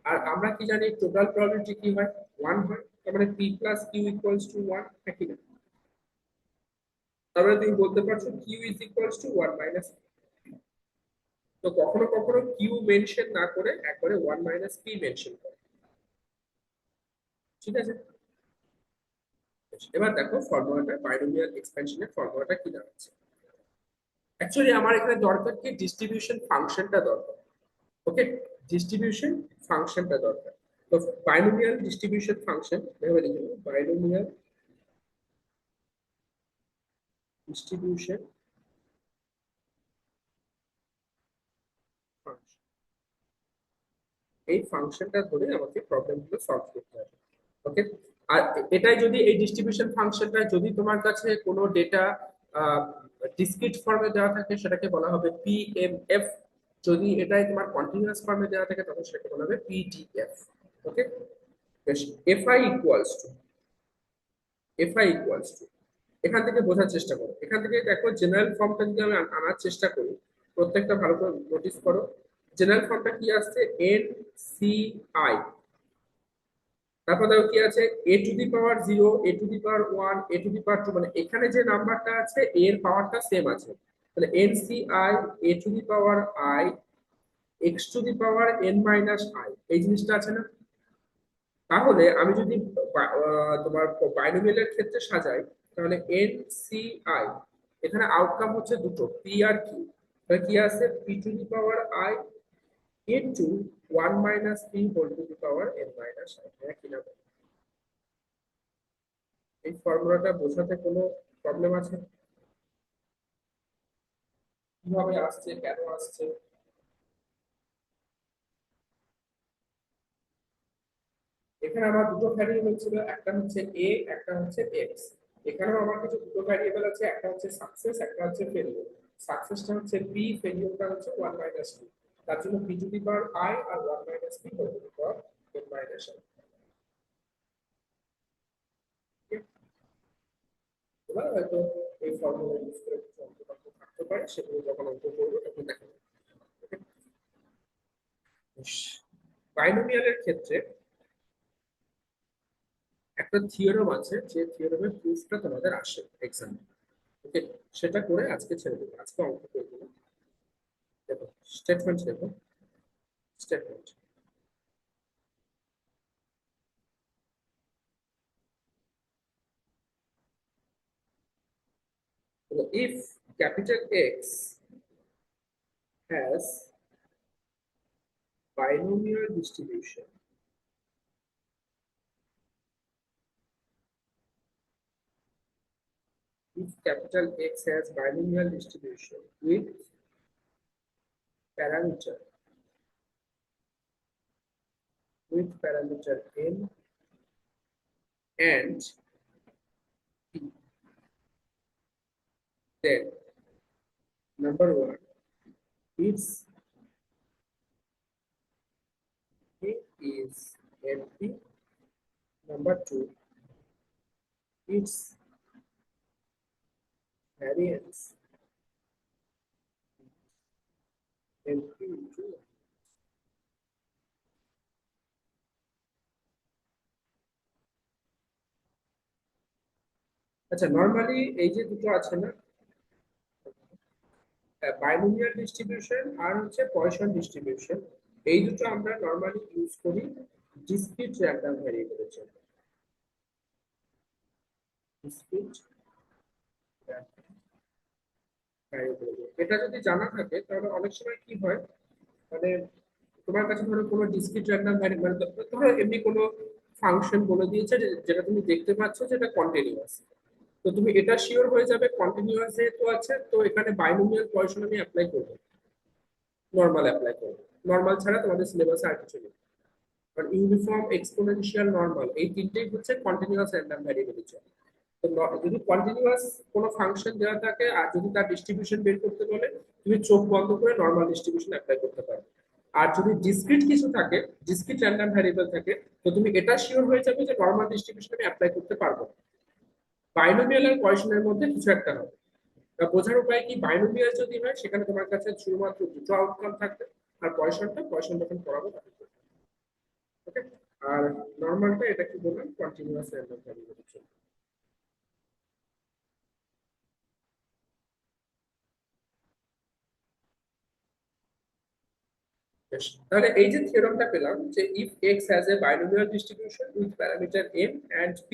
[SPEAKER 1] আর আমরা কি জানি টোটাল প্রবাবিলিটি কি হয়? 1 হয়। তার মানে p plus q equals to 1, একই না? তাহলে তুমি বলতে পারছো q is equals to 1 minus. তো কখনো কখনো কিউ মেনশন না করে একবারে 1 মাইনাস পি মেনশন করে। ঠিক আছে, এবার দেখো ফর্মুলাটা, বাইনোমিয়াল এক্সপ্যানশনের ফর্মুলাটা কি দাঁড়াচ্ছে। অ্যাকচুয়ালি আমার এখানে দরকার কি, ডিস্ট্রিবিউশন ফাংশনটা দরকার। ওকে, ডিস্ট্রিবিউশন ফাংশনটা দরকার। তো বাইনোমিয়াল ডিস্ট্রিবিউশন ফাংশন ভেবে লিখে নেবো, বাইনোমিয়াল ডিস্ট্রিবিউশন ফাংশন, এই ফাংশনটা ধরে আমাকে প্রবলেমগুলো সলভ করতে হবে। ওকে, আর এটাই যদি এই ডিস্ট্রিবিউশন ফাংশনটা যদি তোমার কাছে কোনো ডেটা ডিসক্রিট ফর্মে দেওয়া থাকে সেটাকে বলা হবে পিএমএফ, যদি এটাই তোমার কন্টিনিউয়াস ফর্মে দেওয়া থাকে তখন সেটাকে বলা হবে পিডিএফ। ওকে, বেশ, FI equals to fi equals to, এখান থেকে বোঝার চেষ্টা করো, এখান থেকে দেখো জেনারেল ফর্মটা যদি আমি আনার চেষ্টা করি, প্রত্যেকটা ভালো করে নোটিস করো। জেনারেল ফর্মটা কি আসছে, এন সি আই, তারপর দেখো কি আছে, A to the power 0, A to the power 1, A to the power 2, মানে এখানে যে নাম্বারটা আছে এর পাওয়ারটা সেম আছে, তাহলে n C i a to the power i x to the power N minus i, এই জিনিসটা আছে না? তাহলে আমি যদি তোমার বাইনোমিয়ালের ক্ষেত্রে সাজাই, তাহলে এন সি আই, এখানে আউটকাম হচ্ছে দুটো, পি আর কিউ, তাহলে কি আছে, p to the power i into 1 minus P whole to the power N minus i, হ্যাঁ কিনা বলো? এই ফর্মুলাটা বোঝাতে কোনো প্রবলেম আছে? কিভাবে আসছে, কেন আসছে? এখানে আমার দুটো ভ্যারিয়েবল ছিল, একটা হচ্ছে এ, একটা হচ্ছে এক্স। এখানেও আমার কিছু দুটো ভ্যারিয়েবল আছে, একটা হচ্ছে সাকসেস, একটা হচ্ছে ফেলিওর। সাকসেসটা হচ্ছে পি, ফেলিওরটা হচ্ছে 1 মাইনাস পি, তার জন্য p to the power i আর 1 minus P whole to the power N minus i. এবার হয়তো এই ফর্মুলা ইউজ করে কিছু অঙ্ক থাকতে পারে, সেগুলো যখন অঙ্ক করবো তখন দেখা যাবে। বাইনোমিয়ালের ক্ষেত্রে একটা থিওরেম আছে, যে থিওরেমের প্রুফটা তোমাদের আসে এক্সামে, ওকে? সেটা করে আজকে ছেড়ে দেবো, আজকে অঙ্ক করে দেবো। দেখো, স্টেটমেন্ট দেখো, statement, if capital X has binomial distribution, if capital X has binomial distribution with parameter n and p, then number one, its A is NP. Number two, its variance NP into 1. আচ্ছা, নরমালি এই যে দুটো আছে না, বাইনোমিয়াল ডিস্ট্রিবিউশন আর হচ্ছে পয়সন ডিস্ট্রিবিউশন, এই দুটো আমরা নরমালি ইউজ করি ডিসক্রিট র্যান্ডম ভ্যারিয়েবলের জন্য। ডিসক্রিট ভ্যারিয়েবল, এটা যদি জানা থাকে তাহলে অনেক সময় কি হয়, মানে তোমার কাছে ধরো কোনো ডিসক্রিট র্যান্ডম ভ্যারিয়েবল, ধরো এমনি কোনো ফাংশন বলে দিয়েছে যেটা তুমি দেখতে পাচ্ছ যেটা কন্টিনিউয়াস, তো তুমি এটা শিওর হয়ে যাবে কন্টিনিউয়াস যেহেতু আছে, তো এখানে বাইনোমিয়াল পয়সন আমি অ্যাপ্লাই করবো, নর্মাল অ্যাপ্লাই করবো। নর্মাল ছাড়া তোমাদের সিলেবাসে আর কিছু নেই, কারণ ইউনিফর্ম, এক্সপোনেনশিয়াল, নর্মাল, এই তিনটেই হচ্ছে কন্টিনিউয়াস র্যান্ডম ভ্যারিয়েবলের জন্য। তো যদি কন্টিনিউয়াস কোনো ফাংশন দেওয়া থাকে আর যদি তার ডিস্ট্রিবিউশন বের করতে বলে, তুমি চোখ বন্ধ করে নর্মাল ডিস্ট্রিবিউশন অ্যাপ্লাই করতে পারবে। আর যদি ডিসক্রিট কিছু থাকে, ডিসক্রিট র্যান্ডম ভ্যারিয়েবল থাকে, তো তুমি এটা শিওর হয়ে যাবে যে নর্মাল ডিস্ট্রিবিউশন আমি অ্যাপ্লাই করতে পারবো। বাইনোমিয়াল আর পয়সনের মধ্যে কিছু একটা হবে। বোঝার উপায় কি, বাইনোমিয়াল যদি হয় সেখানে তোমার কাছে শুধুমাত্র দুটো আউটকাম থাকবে, আর পয়সন যখন পড়াবো তখন, ওকে? আর নর্মালটা, এটা কি বললাম, কন্টিনিউয়াস র্যান্ডম ভ্যারিয়েবলের জন্য। বেশ, তাহলে এই যে থিওরামটা পেলাম যে if x has a binomial distribution with parameter n and p,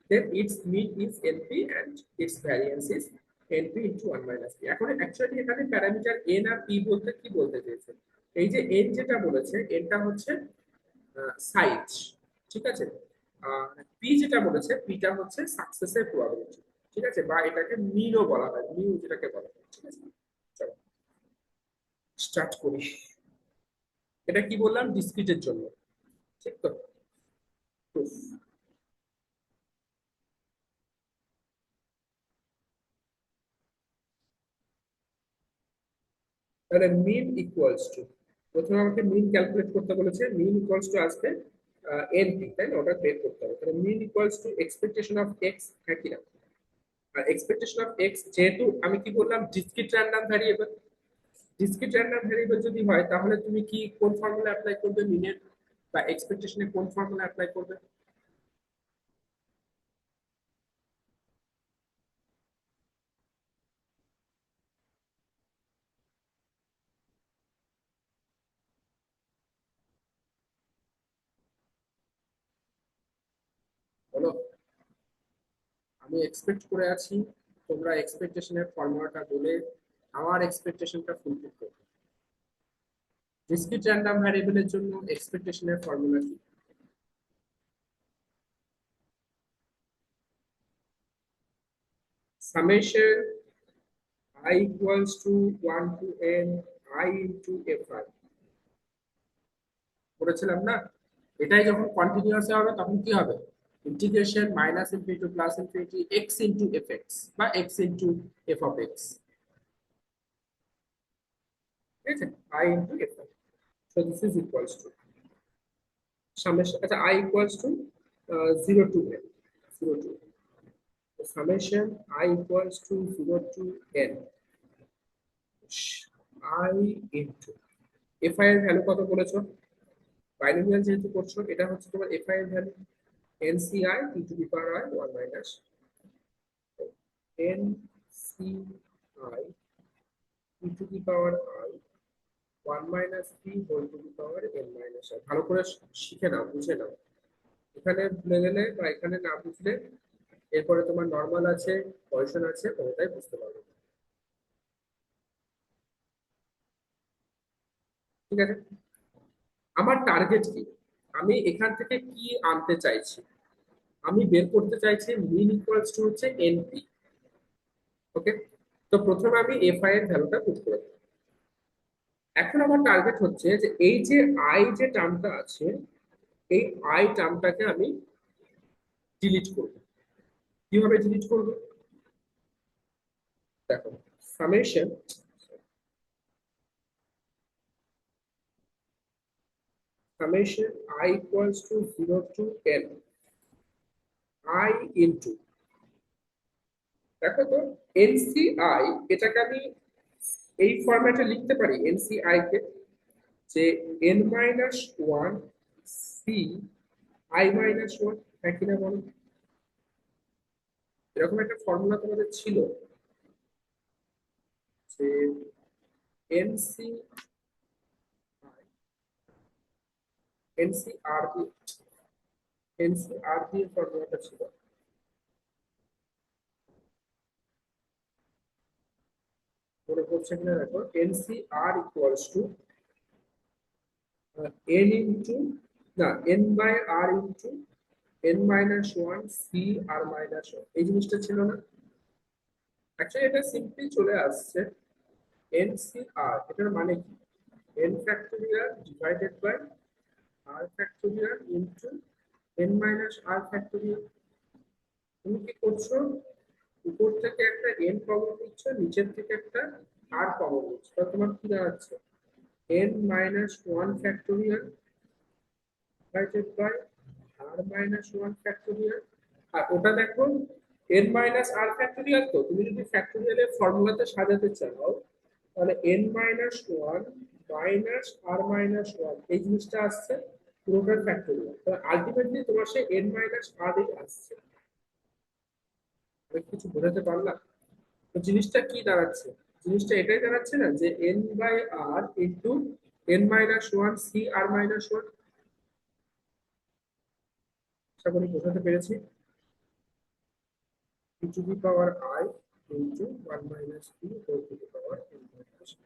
[SPEAKER 1] then its mean is np and its variance is np into 1 minus p। এখন অ্যাকচুয়ালি এখানে প্যারামিটার n আর p বলতে কি বলতে চেয়েছে, এই যে n যেটা বলেছে, nটা হচ্ছে সাইজ, ঠিক আছে? আর p যেটা বলেছে, pটা হচ্ছে সাকসেসের প্রবাবিলিটি, ঠিক আছে? বা এটাকে মিনও বলা হয়, মিউ যেটাকে বলা হয়, ঠিক আছে? চলো স্টার্ট করি। এটা কি বললাম, ডিসক্রিটের জন্য, ঠিক তো? Proof। তাহলে মিন ইকুয়ালস টু, প্রথমে আমাকে মিন ক্যালকুলেট করতে বলেছে, মিন ইকুয়ালস টু আসবে এনপি, তাই না? ওটা বের করতে হবে। তাহলে mean equals to expectation of X, হ্যাঁ কি না? আর এক্সপেকটেশন অফ এক্স যেহেতু আমি কি বললাম, discrete random variable, discrete random variable যদি হয় তাহলে তুমি কি কোন ফর্মুলা অ্যাপ্লাই করবে মিনের বা এক্সপেকটেশনে, কোন ফর্মুলা অ্যাপ্লাই করবে? বলো। আমি এক্সপেক্ট করে আছি তোমরা এক্সপেকটেশনের ফর্মুলাটা বলে আমার এক্সপেকটেশনটা ফুলফিল করবে। ডিসক্রিট র্যান্ডম ভ্যারিয়েবলের জন্য এক্সপেকটেশনের ফর্মুলা কি? Summation I equals to 1 to n I into fi, বলেছিলাম না? এটাই যখন কন্টিনিউয়াস হবে তখন কি হবে? Integration minus infinity plus infinity x into fx বা x into f of x, ঠিক আছে? I into fi. So this is equals to summation, আচ্ছা I equals to 0 to n, 0 to n. So summation I equals to 0 to n I into fi এর ভ্যালু কত বলেছো? বাইনোমিয়াল যেহেতু করছো, এটা হচ্ছে তোমার fi এর value NCI e to the power I 1 minus NCI e to the power I 1 minus p whole to the power n minus I। ভালো করে শিখে নাও, বুঝে নাও। এখানে ভুলে গেলে বা এখানে না বুঝলে এরপরে তোমার নরমাল আছে, পজিশন আছে, কোনটাই বুঝতে পারবে না। ঠিক আছে? আমার টার্গেট কি? আমি এখান থেকে কি আনতে চাইছি? আমি বের করতে চাইছি মিন ইকুয়ালস টু হচ্ছে এনপি। ওকে, তো প্রথমে আমি এফআই এর ভ্যালুটা পুট করে দেব। এখন আমার টার্গেট হচ্ছে যে এই যে আই যে টার্মটা আছে, এই আই টার্মটাকে আমি ডিলিট করব। কিভাবে ডিলিট করব? দেখো, summation summation I equals to 0 to n i into, দেখো তো, এনসিআই, এটাকে আমি এই ফরম্যাটে লিখতে পারি এনসিআই কে, যে n minus one c i minus one, হ্যাঁ কিনা বলো? এরকম একটা ফর্মুলা তোমাদের ছিল যে এনসি এনসিআর এনসিআর দিয়ে ফর্মুলাটা ছিল। মনে পড়ছে কিনা দেখো, NCR equals to N into, না, N by R into N minus one C R minus one, এই জিনিসটা ছিল না? অ্যাকচুয়ালি এটা সিম্পলি চলে আসছে এনসিআর, এটার মানে কি? N factorial divided by r factorial into N minus r factorial. তুমি কি করছো? উপর থেকে একটা এন কমন নিচ্ছ, নিচের থেকে একটা আর কমন নিচ্ছ, তাহলে তোমার কি দাঁড়াচ্ছে? N minus one factorial divided by R minus one factorial. আর ওটা দেখো এন মাইনাস আর ফ্যাক্টোরিয়াল, তো তুমি যদি ফ্যাক্টোরিয়ালের ফর্মুলাতে সাজাতে চাও তাহলে এন মাইনাস ওয়ান মাইনাস আর মাইনাস ওয়ান, এই জিনিসটা আসছে পুরোটার ফ্যাক্টোরিয়াল, তো আলটিমেটলি তোমার সেই এন মাইনাস আর আসছে। আমি কিছু বোঝাতে পারলাম? তো জিনিসটা কি দাঁড়াচ্ছে? জিনিসটা এটাই দাঁড়াচ্ছে না যে N by R into N minus one C R minus one. আশা করি বোঝাতে পেরেছি। e to the power I into 1 minus p whole to the power n minus p।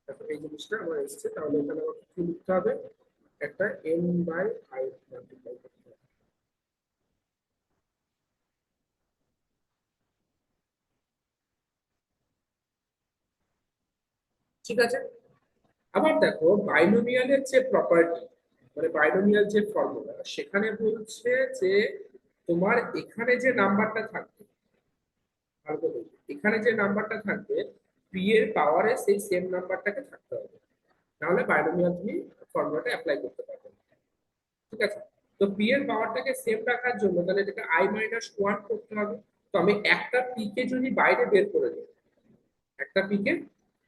[SPEAKER 1] তারপর এই জিনিসটা আমার এসেছে, তাহলে এখানে আমাকে কি লিখতে হবে? একটা n বাই i মাল্টিপ্লাই করতে হবে। ঠিক আছে? আবার দেখো বাইনোমিয়ালের যে প্রপার্টি, মানে বাইনোমিয়াল যে ফর্মুলা, সেখানে বলছে যে তোমার এখানে যে নাম্বারটা থাকবে, আর বলুন, এখানে যে নাম্বারটা থাকবে পি এর পাওয়ারে সেই সেম নাম্বারটাকে থাকতে হবে, নাহলে বাইনোমিয়াল তুমি ফর্মুলাটা অ্যাপ্লাই করতে পারবে না। ঠিক আছে। তো পি এর পাওয়ারটাকে সেম রাখার জন্য তাহলে এটাকে আই মাইনাস ওয়ান করতে হবে। তো আমি একটা পি কে যদি বাইরে বের করে দিই, একটা পি কে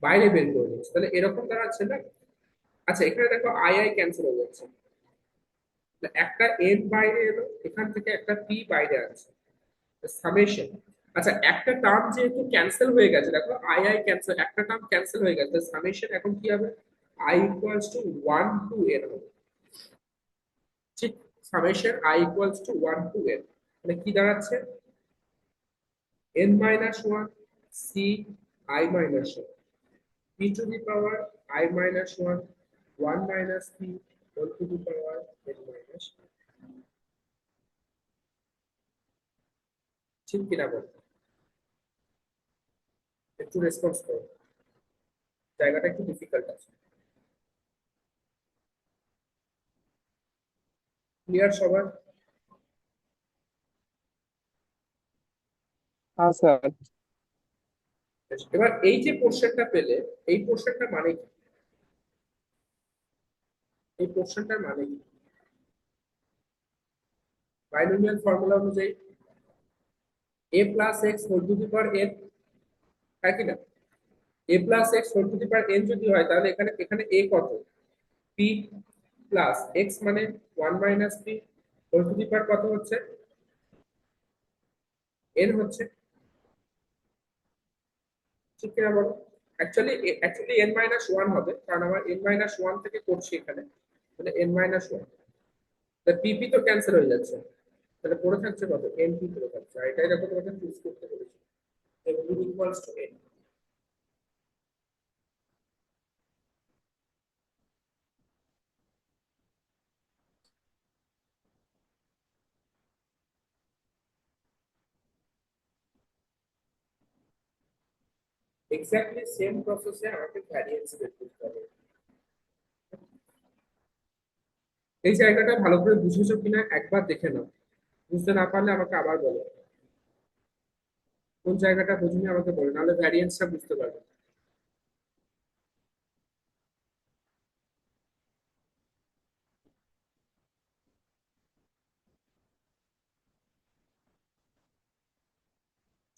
[SPEAKER 1] বাইরে বের করে দিচ্ছি, তাহলে এরকম দাঁড়াচ্ছে না? আচ্ছা, এখানে দেখো আই আই ক্যান্সেল হয়ে যাচ্ছে, তাহলে একটা এন বাইরে এলো, এখান থেকে একটা পি বাইরে আছে, সামেশন। আচ্ছা, একটা টার্ম যেহেতু ক্যান্সেল হয়ে গেছে, দেখো আই আই ক্যান্সেল, একটা টার্ম ক্যান্সেল হয়ে গেছে, সামেশন এখন কি হবে? I equals to one to n হবে, ঠিক। Summation I equals to one to n, মানে কি দাঁড়াচ্ছে? N minus one c i minus one p to the power i minus one one minus P whole to the power N minus, ঠিক কিনা বল? একটু রেসপন্স করো, জায়গাটা একটু ডিফিকাল্ট আছে। ক্লিয়ার সবার?
[SPEAKER 4] হ্যাঁ স্যার।
[SPEAKER 1] বেশ, এবার এই যে পোর্শনটা পেলে, এই পোর্শনটা মানে কি? এই পোর্শনটার মানে কি? বাইনোমিয়াল ফর্মুলা অনুযায়ী A plus X whole to the power N, তাই কি না? A plus X whole to the power N যদি হয়, তাহলে এখানে এখানে এ কত? পি প্লাস এক্স মানে one minus P whole to the power কত হচ্ছে? এন হচ্ছে, ঠিক কিনা বলো? অ্যাকচুয়ালি এন মাইনাস ওয়ান হবে, কারণ আমার এন মাইনাস ওয়ান থেকে করছি এখানে, তাহলে এন মাইনাস ওয়ান, পিপি তো ক্যান্সেল হয়ে যাচ্ছে, তাহলে পড়ে থাকছে কত? এন পি পড়ে থাকছে। আর এটাই দেখো তোমাকে চুজ করতে বলেছি, N equals to N. Exactly same প্রসেসে আমাকে ভ্যারিয়েন্স বের করতে হবে। এই জায়গাটা ভালো করে বুঝেছো কিনা একবার দেখে নাও, বুঝতে না পারলে আমাকে আবার বলো, কোন জায়গাটা বুঝিনি আমাকে বলো, নাহলে ভ্যারিয়েন্সটা বুঝতে পারবে।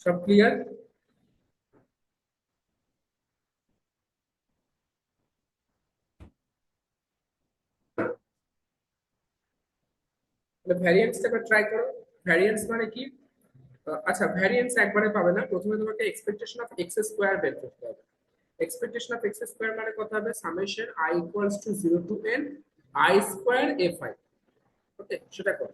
[SPEAKER 1] সব ক্লিয়ার? তাহলে ভ্যারিয়েন্সটা এবার ট্রাই করো। ভ্যারিয়েন্স মানে কি? আচ্ছা, ভ্যারিয়েন্স একবারে পাবে না, প্রথমে তোমাকে এক্সপেকটেশন অফ এক্স স্কোয়ার বের করতে হবে। এক্সপেকটেশন অফ এক্স স্কোয়ার মানে কত হবে? Summation I equals to zero to N I square F I. Okay, সেটা করো।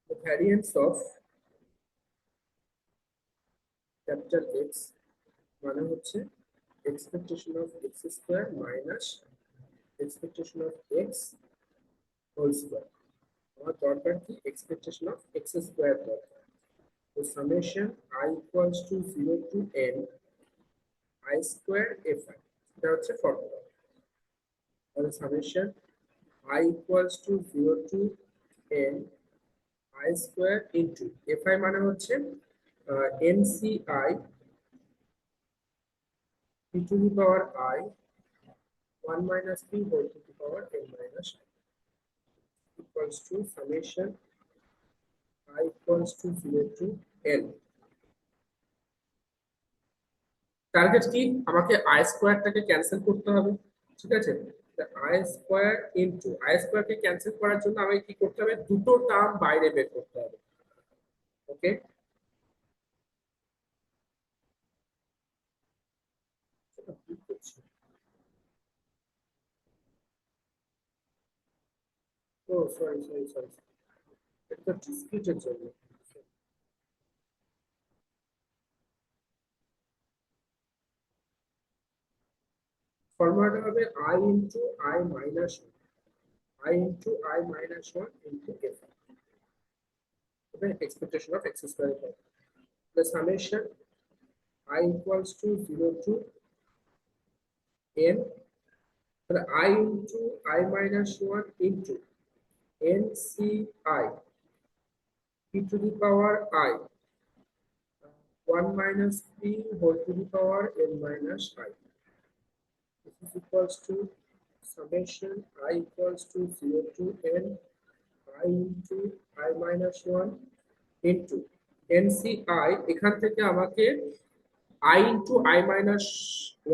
[SPEAKER 1] The variance of capital X মানে হচ্ছে expectation of x square minus expectation of x whole square. আমার দরকার কি? এক্সপেকটেশন অফ এক্স স্কোয়ার দরকার। তো summation I equals to zero to N I square F I, এটা হচ্ছে ফর্মুলা। তাহলে summation I equals to zero to N I square into F I মানে হচ্ছে N C I P to the power I one minus P whole to the power N minus equals to summation I equals to 0 to L. Target কি? আমাকে আই স্কোয়ারটাকে ক্যান্সেল করতে হবে, ঠিক আছে? আই স্কোয়ার ইনটু আই স্কোয়ারকে ক্যান্সেল করার জন্য আমাকে কি করতে হবে? দুটো টার্ম বাইরে বের করতে হবে। ওকে, ও সরি সরি সরি, এটা ডিসক্রিটের জন্য। ফর্মুলাটা হবে I into I minus I into I minus one into F, okay, expectation of x square the summation I equals to 0 to n, তাহলে i into i minus one into NCI p to the power I 1 minus p whole to the power n minus I. This is equals to summation I equals to 0 to n I into I minus 1 into NCI এখান থেকে আমাকে I into I minus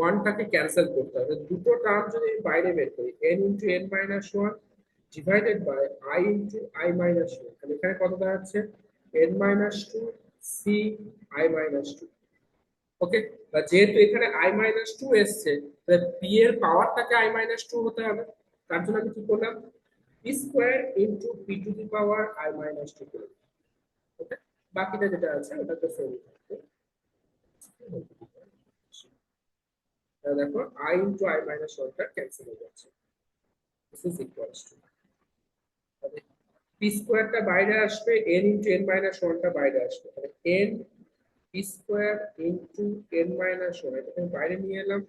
[SPEAKER 1] 1 টাকে ক্যান্সেল করতে হবে, দুটো টার্ম যদি আমি বাইরে বের করি n into n minus 1 divided by I into I minus 1, তাহলে এখানে কত দাঁড়াচ্ছে n minus 2 c I minus 2। ওকে, যেহেতু এখানে I minus 2 এসছে, তাহলে p এর পাওয়ারটাকে I minus 2 হতে হবে। তার জন্য আমি কি করলাম, p square into p to the power I minus 2 করলাম। ওকে, বাকিটা যেটা আছে ওটা তো সেম থাকবে। তাহলে দেখো I into I minus 1 টা ক্যান্সেল হয়ে যাচ্ছে। This is equals to p স্কয়ারটা বাইরে আসবে, n into n minus 1 টা বাইরে আসবে, তাহলে n p square into n minus 1 এটা আমি বাইরে নিয়ে এলাম,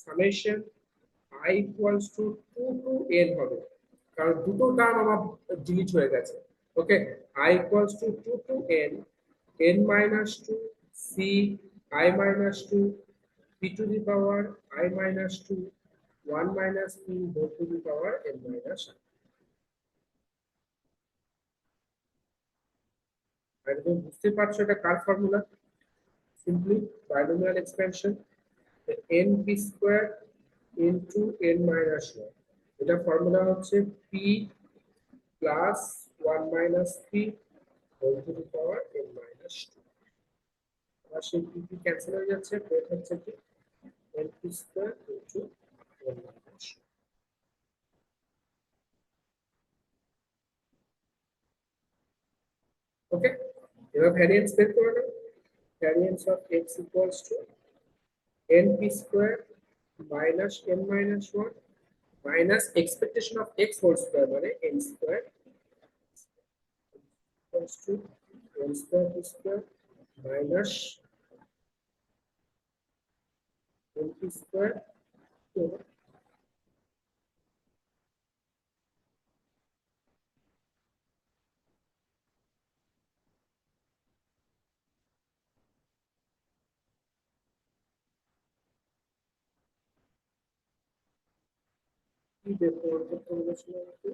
[SPEAKER 1] summation I equals to 2 to n হবে, কারণ দুটো টার্ম আমার ডিলিট হয়ে গেছে। ওকে, I equals to 2 to n minus 2 c I minus 2 p to the power I minus 2 1 minus p whole to the power n minus I। আর তুমি বুঝতে পারছো এটা কার formula, simply binomial expansion np square into n minus 1, এটা ফর্মুলা হচ্ছে p plus 1 minus p whole to the power n minus 2। আর সেই p ক্যান্সেল হয়ে যাচ্ছে, পেয়ে হচ্ছে কি np square into n minus 2। Okay, এবার ভ্যারিয়েন্স বের করে নাও। Variance of x equals to np square minus n minus 1 minus expectation of x whole square মানে n square equals to n square p square minus np square কি দেখো অন্তত বলেছিল আমাকে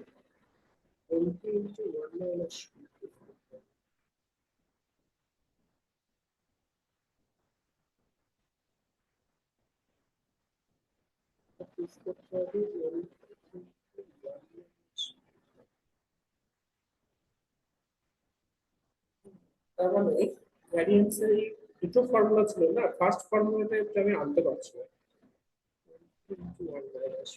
[SPEAKER 1] np ইনটু 1 মাইনাস ইউজ করতে হবে তার মানে ভ্যারিয়েন্সের এই দুটো ফর্মুলা ছিল না, ফার্স্ট ফর্মুলাটা একটু আমি আনতে পারছি না, into 1 minus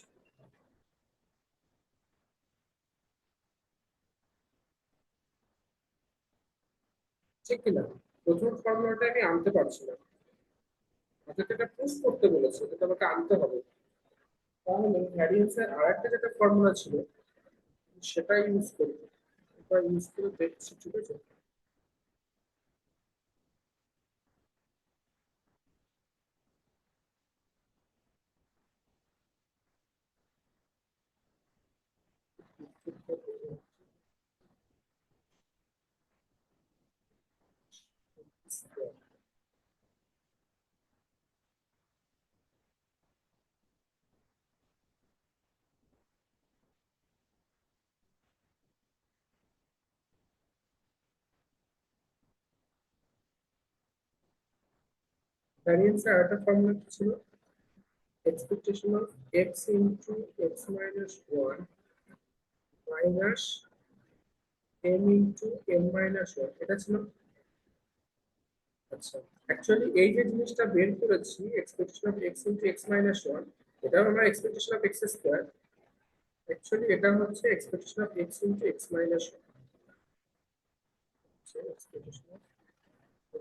[SPEAKER 1] ঠিক কিনা, প্রথম ফর্মুলাটা আমি আনতে পারছি না, অর্থাৎ এটা প্রুফ করতে বলেছে, এটা আমাকে আনতে হবে। তাহলে ভ্যারিয়েন্সের আরেকটা যেটা ফর্মুলা ছিল সেটা ইউজ করব, এটা ইউজ করে দেখছি, ঠিক আছে। ভ্যারিয়েন্সের আরেকটা ফর্মুলা কি ছিল, expectation of x into x minus 1 minus m into m minus 1, এটা ছিল। আচ্ছা, অ্যাকচুয়ালি এই যে জিনিসটা বের করেছি expectation of x into x minus 1, এটা আমরা expectation of x square, actually এটা হচ্ছে expectation of x into x minus 1, expectation of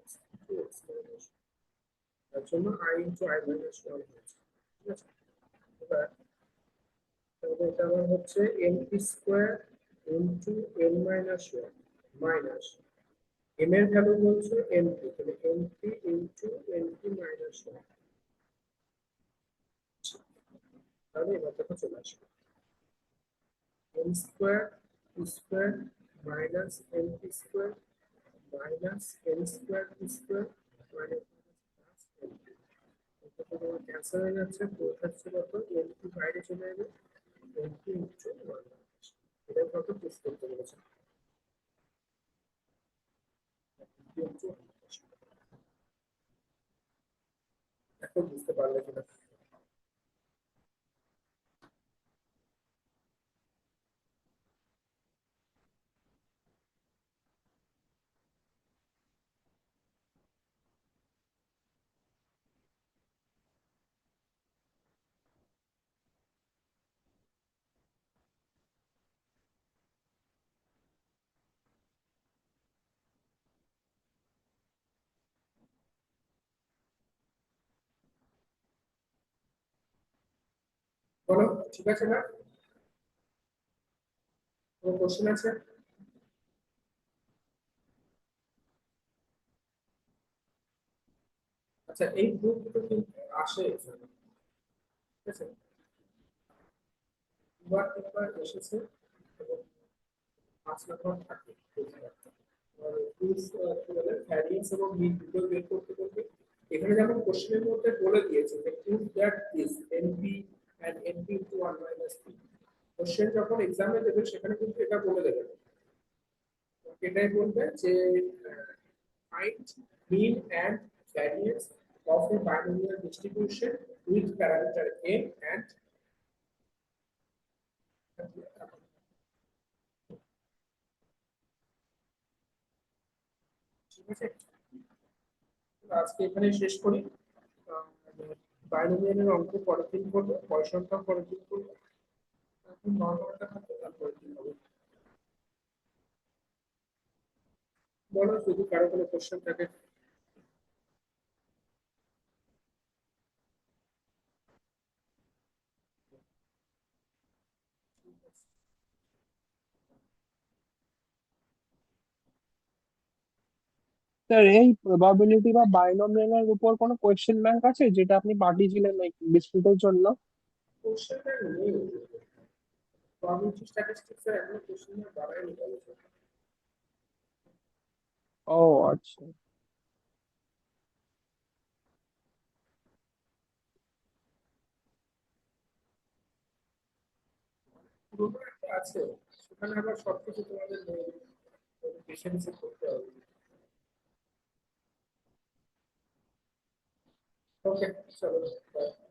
[SPEAKER 1] x into x minus 1, তার জন্য I into I minus 1 হয়েছে, ঠিক আছে। এবার তাহলে এটা আমার হচ্ছে np square into n minus 1 মাইনাস m এর ভ্যালু বলছে np, তাহলে np ইনটু np মাইনাস 1, তাহলে এবার দেখো চলে আসবে n square square minus N P square minus N square P square minus N P. এটা তো তোমার ক্যান্সেল হয়ে যাচ্ছে, তো হচ্ছে কত এন পি বাইরে চলে যাবে, এন পি ইন্টু ওয়ান। এটাই কত প্রুফ করতে বলেছে। এখন বুঝতে পারলে কিনা? বলো, ঠিক আছে না? কোনো কোশ্চেন আছে? আচ্ছা, এই গ্রুপ দুটো কিন্তু আসে এখানে, ঠিক আছে? দুবার তিনবার এসেছে এবং 5 নাম্বার থাকে। ভ্যারিয়েন্স এবং মিন দুটো বের করতে করতে এখানে যেমন কোশ্চেনের মধ্যে বলে দিয়েছে যে prove that this n p and n p into 1 minus p. Question যখন এক্সামে দেবে সেখানে কিন্তু এটা বলে দেবে, এটাই বলবে যে find mean and variance of a binomial distribution with parameter n and, ঠিক আছে? আজকে এখানে শেষ করি। বাইনোমিয়ালের অঙ্ক পরের দিন করবো, পয় সংখ্যা পরের দিন করবো। এখন নর্মালটা থাকবে, তারপরে দিন হবে। বলো যদি কারো কোনো কোশ্চেন থাকে।
[SPEAKER 4] স্যার এই প্রবাবিলিটি বা বাইনোমিয়ালের উপর কোনো কোয়েশ্চেন ব্যাংক আছে যেটা আপনি পাঠিয়েছিলেন বিস্কুটের জন্য?
[SPEAKER 1] কোশ্চেনটা নেই, প্রবাবিলিটি স্ট্যাটিস্টিক্স এর এখনো কোশ্চেন বাড়ায়নি বলেছে।
[SPEAKER 4] ও আচ্ছা।
[SPEAKER 1] পুরোনো একটা আছে, সেখানে আবার সবকিছু তোমাদের নেই, পেশেন্সে করতে হবে। ওকে, চলো, bye.